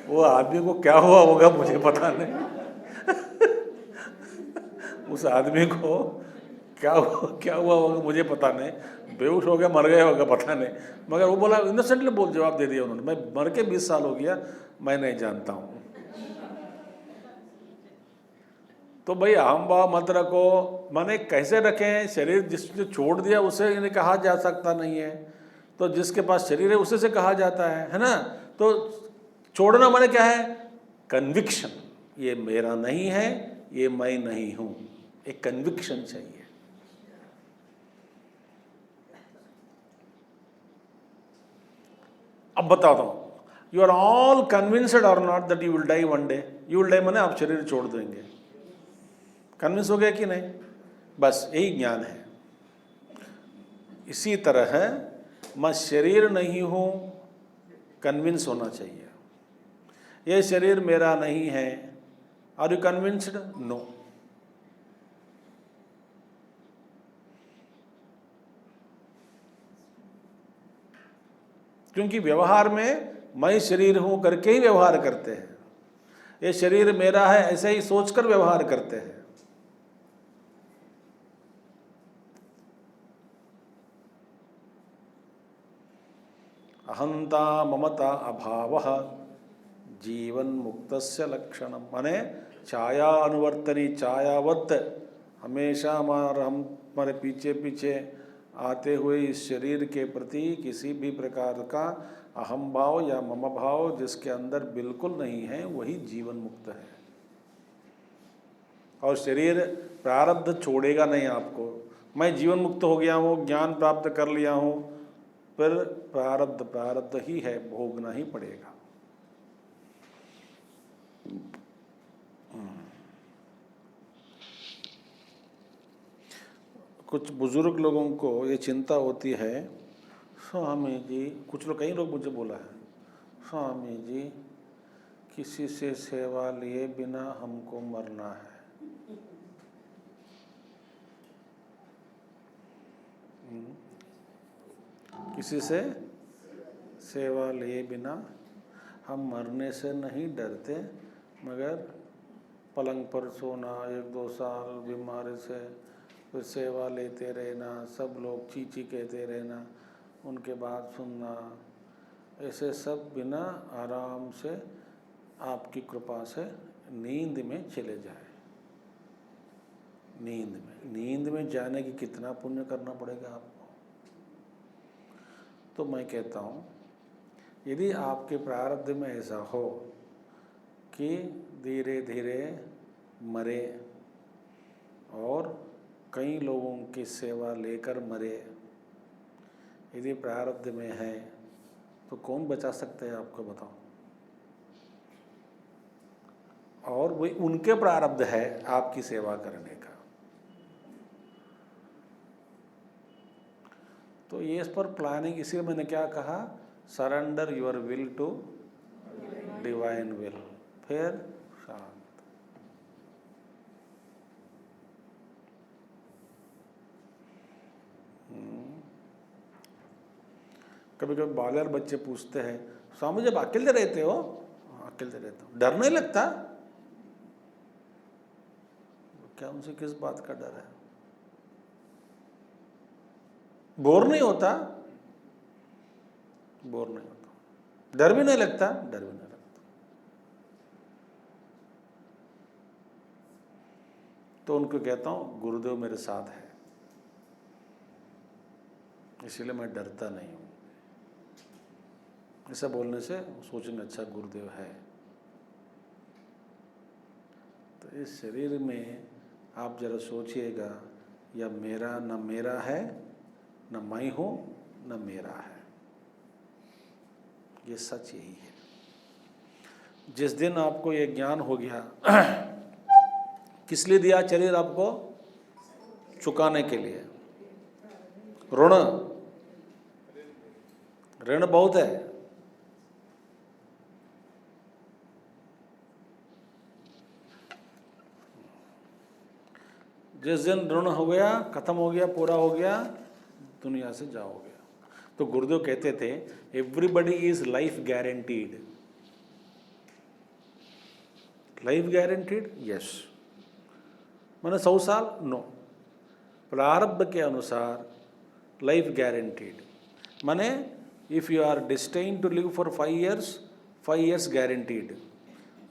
वो आदमी को क्या हुआ होगा मुझे पता नहीं। उस आदमी को क्या हुआ होगा मुझे पता नहीं, बेहोश हो गया, मर गया होगा, पता नहीं। मगर वो बोला, इनोसेंटली बोल जवाब दे दिया उन्होंने, मैं मर के 20 साल हो गया, मैं नहीं जानता हूँ। तो भाई अहम भाव मत रखो, माने कैसे रखें? शरीर जिसने छोड़ दिया उसे इन्हें कहा जा सकता नहीं है, तो जिसके पास शरीर है उसे से कहा जाता है ना। तो छोड़ना माने क्या है? कन्विक्शन, ये मेरा नहीं है, ये मैं नहीं हूं, एक कन्विक्शन चाहिए। अब बताता हूं, यू आर ऑल कन्विंस्ड और not that you will die one day. You will die माने आप शरीर छोड़ देंगे। कन्विंस हो गया कि नहीं? बस यही ज्ञान है। इसी तरह मैं शरीर नहीं हूं, कन्विंस होना चाहिए। ये शरीर मेरा नहीं है, आर यू कन्विंस्ड? नो। क्योंकि व्यवहार में मैं शरीर हूं करके ही व्यवहार करते हैं। ये शरीर मेरा है ऐसे ही सोचकर व्यवहार करते हैं। अहंता ममता अभावः जीवन मुक्तस्य लक्षणम। माने छाया अनुवर्तनी, छायावत हमेशा हमारे पीछे पीछे आते हुए इस शरीर के प्रति किसी भी प्रकार का अहम भाव या मम भाव जिसके अंदर बिल्कुल नहीं है, वही जीवन मुक्त है। और शरीर प्रारब्ध छोड़ेगा नहीं आपको। मैं जीवन मुक्त हो गया हूँ, ज्ञान प्राप्त कर लिया हूँ, फिर प्रारब्ध ही है, भोगना ही पड़ेगा। कुछ बुजुर्ग लोगों को ये चिंता होती है, स्वामी जी, कुछ लोग, कई लोग मुझे बोला है, स्वामी जी किसी से सेवा लिए बिना हमको मरना है। किसी से सेवा लिए बिना हम मरने से नहीं डरते, मगर पलंग पर सोना, 1-2 साल बीमारी से, फिर सेवा लेते रहना, सब लोग चीची कहते रहना, उनके बात सुनना, ऐसे सब बिना आराम से आपकी कृपा से नींद में चले जाए। नींद में जाने की कितना पुण्य करना पड़ेगा आपको। तो मैं कहता हूँ, यदि आपके प्रारब्ध में ऐसा हो कि धीरे धीरे मरे और कई लोगों की सेवा लेकर मरे, यदि प्रारब्ध में है तो कौन बचा सकता है आपको, बताओ? और वही उनके प्रारब्ध है आपकी सेवा करने का। तो ये इस पर प्लानिंग, इसीलिए मैंने क्या कहा, surrender your will to divine will, फिर शांत। कभी कभी बालर बच्चे पूछते हैं, स्वामी जब अकेले रहते हो? अकेले रहता हूँ। डर नहीं लगता? क्या उनसे किस बात का डर है? बोर नहीं होता? बोर नहीं होता, डर भी नहीं लगता, डर भी नहीं लगता। तो उनको कहता हूँ गुरुदेव मेरे साथ है, इसलिए मैं डरता नहीं हूँ। ऐसा बोलने से सोचेंगे अच्छा गुरुदेव है। तो इस शरीर में आप जरा सोचिएगा, या मेरा न मेरा है, न मैं हूँ, न मेरा है। ये सच यही है। जिस दिन आपको ये ज्ञान हो गया, किस लिए दिया शरीर आपको? चुकाने के लिए। ऋण बहुत है। जिस दिन ऋण हो गया, खत्म हो गया, पूरा हो गया, दुनिया से जाओगे। तो गुरुदेव कहते थे everybody is life guaranteed. Life guaranteed? Yes. माने 100 साल? नो। प्रारब्ध के अनुसार लाइफ गारंटीड। माने if you are destined to live for 5 years, 5 years guaranteed.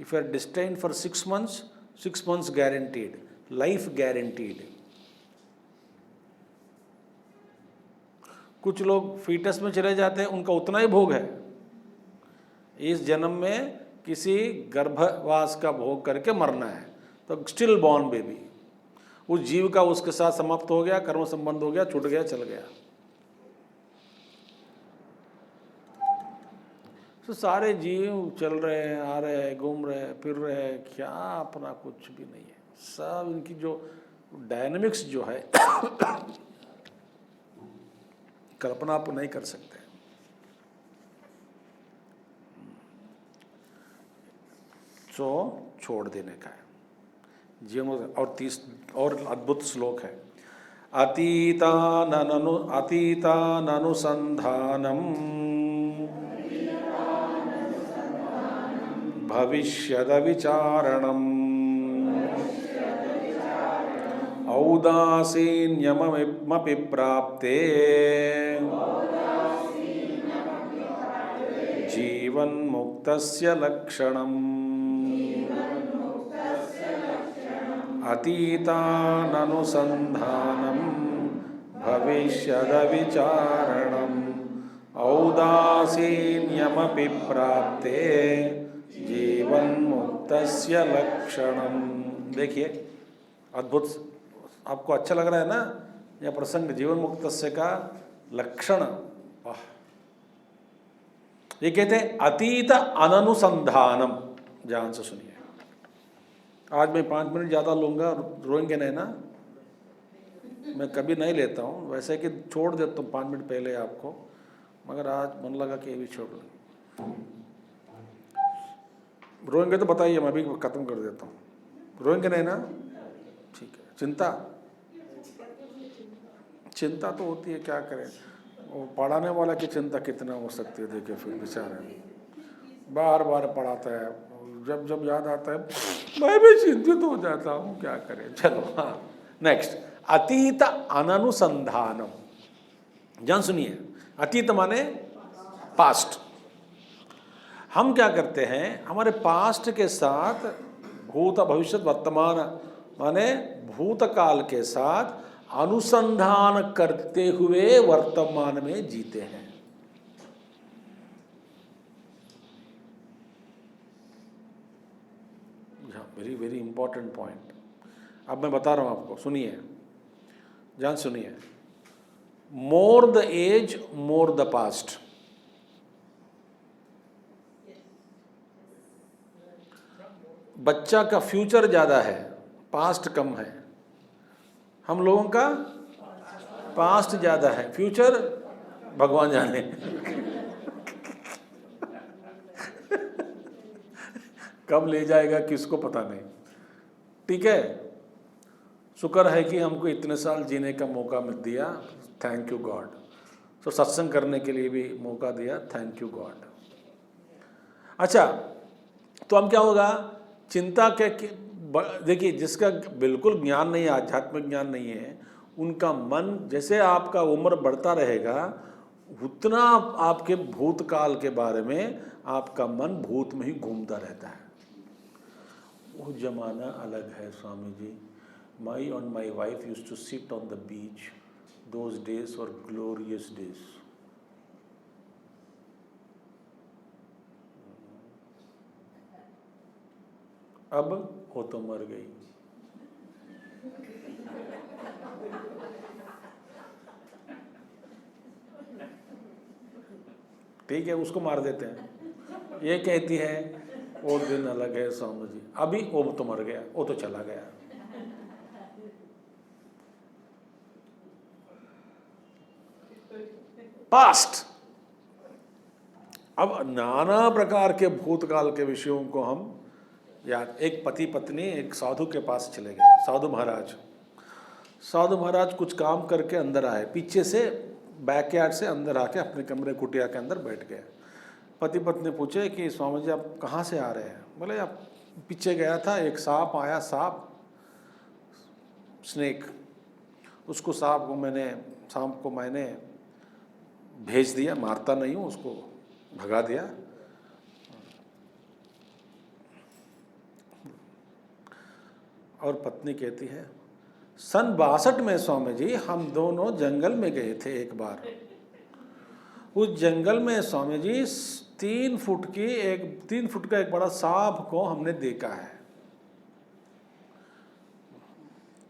If you are destined for 6 months, 6 months guaranteed. Life guaranteed. कुछ लोग फीटस में चले जाते हैं, उनका उतना ही भोग है। इस जन्म में किसी गर्भवास का भोग करके मरना है, तो स्टिल बॉर्न बेबी। उस जीव का उसके साथ समाप्त हो गया, कर्म संबंध हो गया, छूट गया, चल गया। तो सारे जीव चल रहे हैं, आ रहे हैं, घूम रहे हैं, फिर रहे हैं, क्या अपना कुछ भी नहीं है। सब इनकी जो डायनेमिक्स जो है कल्पना आप नहीं कर सकते। तो छोड़ देने का है जीवन। और अद्भुत श्लोक है, अतीताननुसंधानम भविष्यद विचारणम औदासीन्यमपि प्राप्ते जीवन्मुक्तस्य लक्षणम्। अतीताननुसंधानं भविष्यद विचारणम् औदासीन्यमपि प्राप्ते जीवन्मुक्तस्य लक्षणम्। देखिए अद्भुत। आपको अच्छा लग रहा है ना यह प्रसंग, जीवन मुक्तस्य का लक्षण। वाह! ये कहते हैं अतीत अननुसंधानम। ध्यान से सुनिए। आज मैं 5 मिनट ज़्यादा लूँगा, रोएंगे नहीं ना? मैं कभी नहीं लेता हूँ, वैसे कि छोड़ देता हूँ 5 मिनट पहले आपको, मगर आज मन लगा कि ये भी छोड़ लूँ। रोएंगे तो बताइए, मैं भी ख़त्म कर देता हूँ। रोएंगे नहीं ना? ठीक है। चिंता तो होती है, क्या करें। वो पढ़ाने वाला की चिंता कितना हो सकती है। देखिए फिर बेचारे बार बार पढ़ाता है, जब जब याद आता है मैं भी चिंतित हो जाता हूँ, क्या करें। चलो हाँ, नेक्स्ट। अतीत अननुसंधानम। जान सुनिए, अतीत माने पास्ट। हम क्या करते हैं, हमारे पास्ट के साथ भूत भविष्य वर्तमान माने भूतकाल के साथ अनुसंधान करते हुए वर्तमान में जीते हैं। Very very important point. अब मैं बता रहा हूं आपको, सुनिए, जान सुनिए। More the age more the past. बच्चा का फ्यूचर ज्यादा है, पास्ट कम है। हम लोगों का पास्ट ज्यादा है, फ्यूचर भगवान जाने। कब ले जाएगा किसको पता नहीं। ठीक है, शुक्र है कि हमको इतने साल जीने का मौका मिल दिया, थैंक यू गॉड। तो सत्संग करने के लिए भी मौका दिया, थैंक यू गॉड। अच्छा, तो हम क्या होगा, चिंता के देखिए, जिसका बिल्कुल ज्ञान नहीं है, आध्यात्मिक ज्ञान नहीं है, उनका मन, जैसे आपका उम्र बढ़ता रहेगा उतना आपके भूतकाल के बारे में आपका मन भूत में ही घूमता रहता है। वो जमाना अलग है स्वामी जी। माई और my wife used to sit on the beach, those days were glorious days. अब वो तो मर गई। ठीक है, उसको मार देते हैं। ये कहती है वो दिन अलग है स्वामी जी, अभी वो तो मर गया, वो तो चला गया। पास्ट। अब नाना प्रकार के भूतकाल के विषयों को हम याद। एक पति पत्नी एक साधु के पास चले गए। साधु महाराज कुछ काम करके अंदर आए, पीछे से बैकयार्ड से अंदर आके अपने कमरे कुटिया के अंदर बैठ गए। पति पत्नी पूछे कि स्वामी जी आप कहाँ से आ रहे हैं? बोले आप पीछे गया था, एक सांप आया, सांप स्नेक, उसको सांप को मैंने भेज दिया, मारता नहीं हूँ, उसको भगा दिया। और पत्नी कहती है सन 62 में स्वामी जी हम दोनों जंगल में गए थे एक बार। उस जंगल में स्वामी जी 3 फुट का एक बड़ा सांप को हमने देखा है।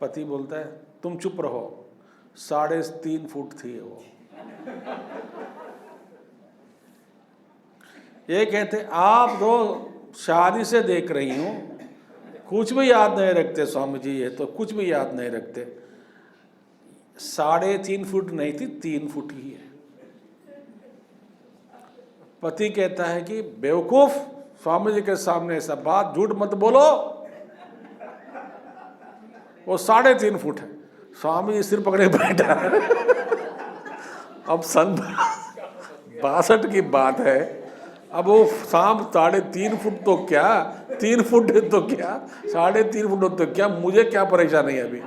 पति बोलता है तुम चुप रहो, 3.5 फुट थी वो। ये कहते आप तो शादी से देख रही हूं, कुछ भी याद नहीं रखते स्वामी जी, ये तो कुछ भी याद नहीं रखते। 3.5 फुट नहीं थी, 3 फुट ही है। पति कहता है कि बेवकूफ, स्वामी जी के सामने ऐसा बात झूठ मत बोलो, वो 3.5 फुट है। स्वामी जी सिर पकड़े बैठा है। अब सन 62 की बात है, अब वो सांप 3.5 फुट तो क्या, 3 फुट तो क्या, 3.5 फुट तो क्या, मुझे क्या परेशानी है अभी।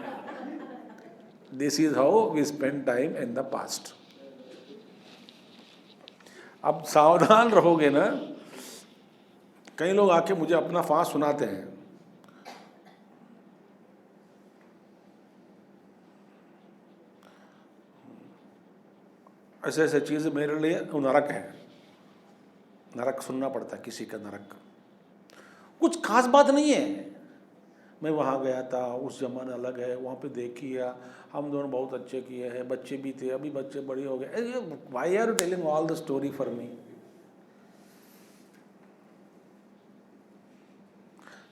This is how we spend time in the past. अब सावधान रहोगे ना। कई लोग आके मुझे अपना फांस सुनाते हैं। ऐसे ऐसे चीज मेरे लिए नरक है, नरक सुनना पड़ता है किसी का नरक। कुछ खास बात नहीं है। मैं वहाँ गया था, उस जमाना अलग है, वहाँ पे देखिए हम दोनों बहुत अच्छे किए हैं, बच्चे भी थे, अभी बच्चे बड़े हो गए। Why are you telling all the story for me?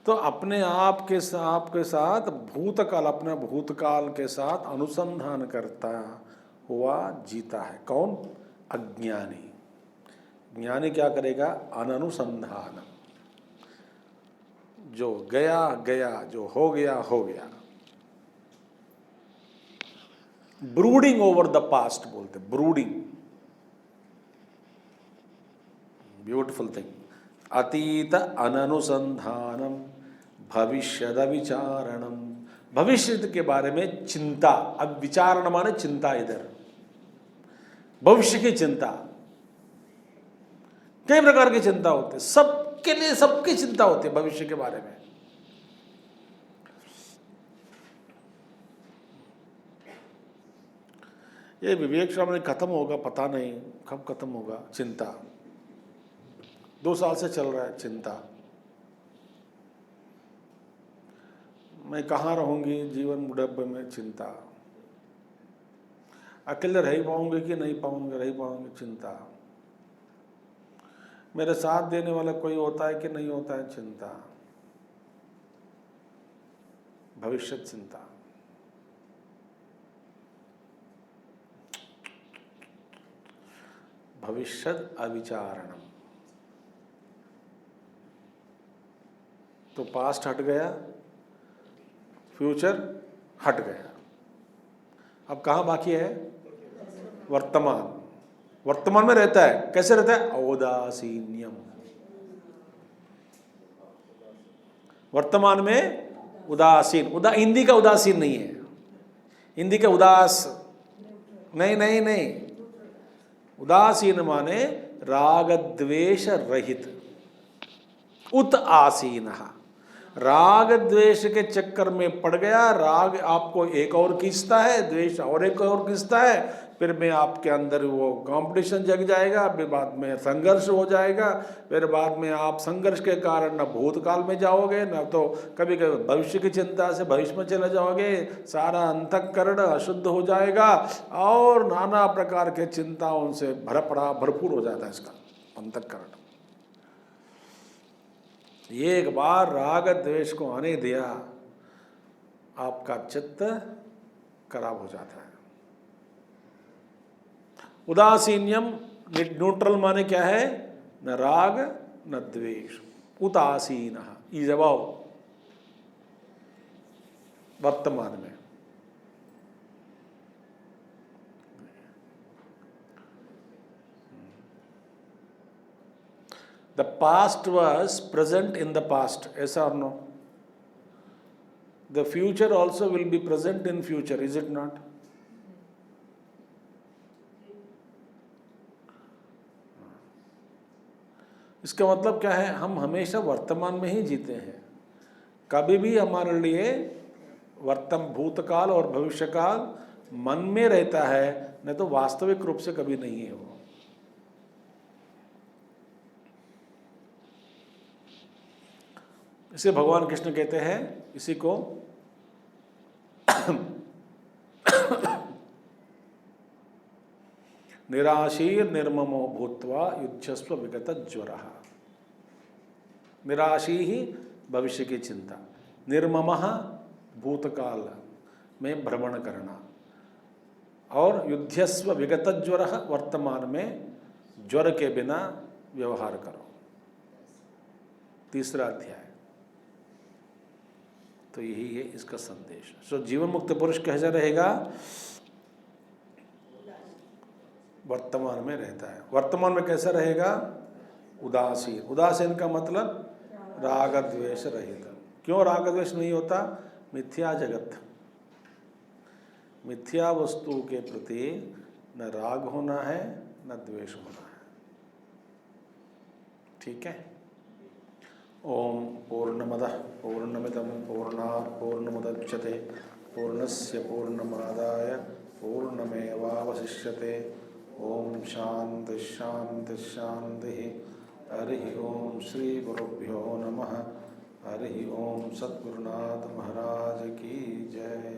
तो अपने आप के साथ भूतकाल, अपने भूतकाल के साथ अनुसंधान करता हुआ जीता है। कौन? अज्ञानी। ज्ञानी क्या करेगा? अनुसंधान। जो गया गया, जो हो गया हो गया। ब्रूडिंग ओवर द पास्ट बोलते, ब्रूडिंग, ब्यूटिफुल थिंग। अतीत अनुसंधानम भविष्यद विचारणम। भविष्य के बारे में चिंता। अब विचारण माने चिंता, इधर भविष्य की चिंता। कई प्रकार की चिंता होती है, सबके लिए सबकी चिंता होती है भविष्य के बारे में। ये विवेक श्रावण खत्म होगा, पता नहीं कब खत्म होगा। चिंता 2 साल से चल रहा है, चिंता। मैं कहाँ रहूंगी जीवन बुढ़ापे में, चिंता। अकेले रह पाऊंगी कि नहीं पाऊंगी, रह पाऊंगी, चिंता। मेरे साथ देने वाला कोई होता है कि नहीं होता है, चिंता। भविष्य चिंता। भविष्यद अविचारणम। तो पास्ट हट गया, फ्यूचर हट गया। अब कहाँ बाकी है? वर्तमान। वर्तमान में रहता है, कैसे रहता है? औदासीन्यम। वर्तमान में उदासीन। हिंदी का उदासीन नहीं है, हिंदी का उदास नहीं नहीं नहीं, उदासीन माने राग द्वेष रहित। उत आसीन, राग द्वेष के चक्कर में पड़ गया, राग आपको एक और खींचता है, द्वेष और एक और खींचता है, फिर में आपके अंदर वो कंपटीशन जग जाएगा, फिर बाद में संघर्ष हो जाएगा, फिर बाद में आप संघर्ष के कारण न भूतकाल में जाओगे, न तो कभी कभी भविष्य की चिंता से भविष्य में चले जाओगे, सारा अंतःकरण अशुद्ध हो जाएगा और नाना प्रकार के चिंताओं से भरपूर हो जाता है इसका अंतःकरण। ये एक बार राग द्वेष को आने दिया, आपका चित्त खराब हो जाता है। उदासीन्यम न्यूट्रल माने क्या है? न राग न द्वेष। उदासीन इज अबाउ, वर्तमान में। The past was present in the past, yes or no? The future also will be present in future, is it not? इसका मतलब क्या है? हम हमेशा वर्तमान में ही जीते हैं। कभी भी हमारे लिए भूतकाल और भविष्यकाल मन में रहता है, नहीं तो वास्तविक रूप से कभी नहीं है वो। इसे भगवान कृष्ण कहते हैं, इसी को निराशीर निर्ममो भूत्वा युध्यस्व विगत ज्वरः। निराशी ही भविष्य की चिंता, निर्ममः भूतकाल में भ्रमण करना, और युध्यस्व विगत ज्वरः वर्तमान में ज्वर के बिना व्यवहार करो। तीसरा अध्याय। तो यही है इसका संदेश। सो जीवन मुक्त पुरुष कैसा रहेगा? वर्तमान में रहता है। वर्तमान में कैसा रहेगा? उदासीन। उदासीन का मतलब राग द्वेष रहित। क्यों राग द्वेष नहीं होता? मिथ्या जगत, मिथ्या वस्तु के प्रति न राग होना है न द्वेष होना है। ठीक है। ओम पूर्णमदः पूर्णमिदं पूर्णात् पूर्णमुदच्यते पूर्णस्य पूर्णमादाय पूर्णमेवावशिष्यते। ओम शांति शांति शांति। हरि ओम श्री गुरुभ्यो नमः। हरि ओम। सद्गुरुनाथ महाराज की जय।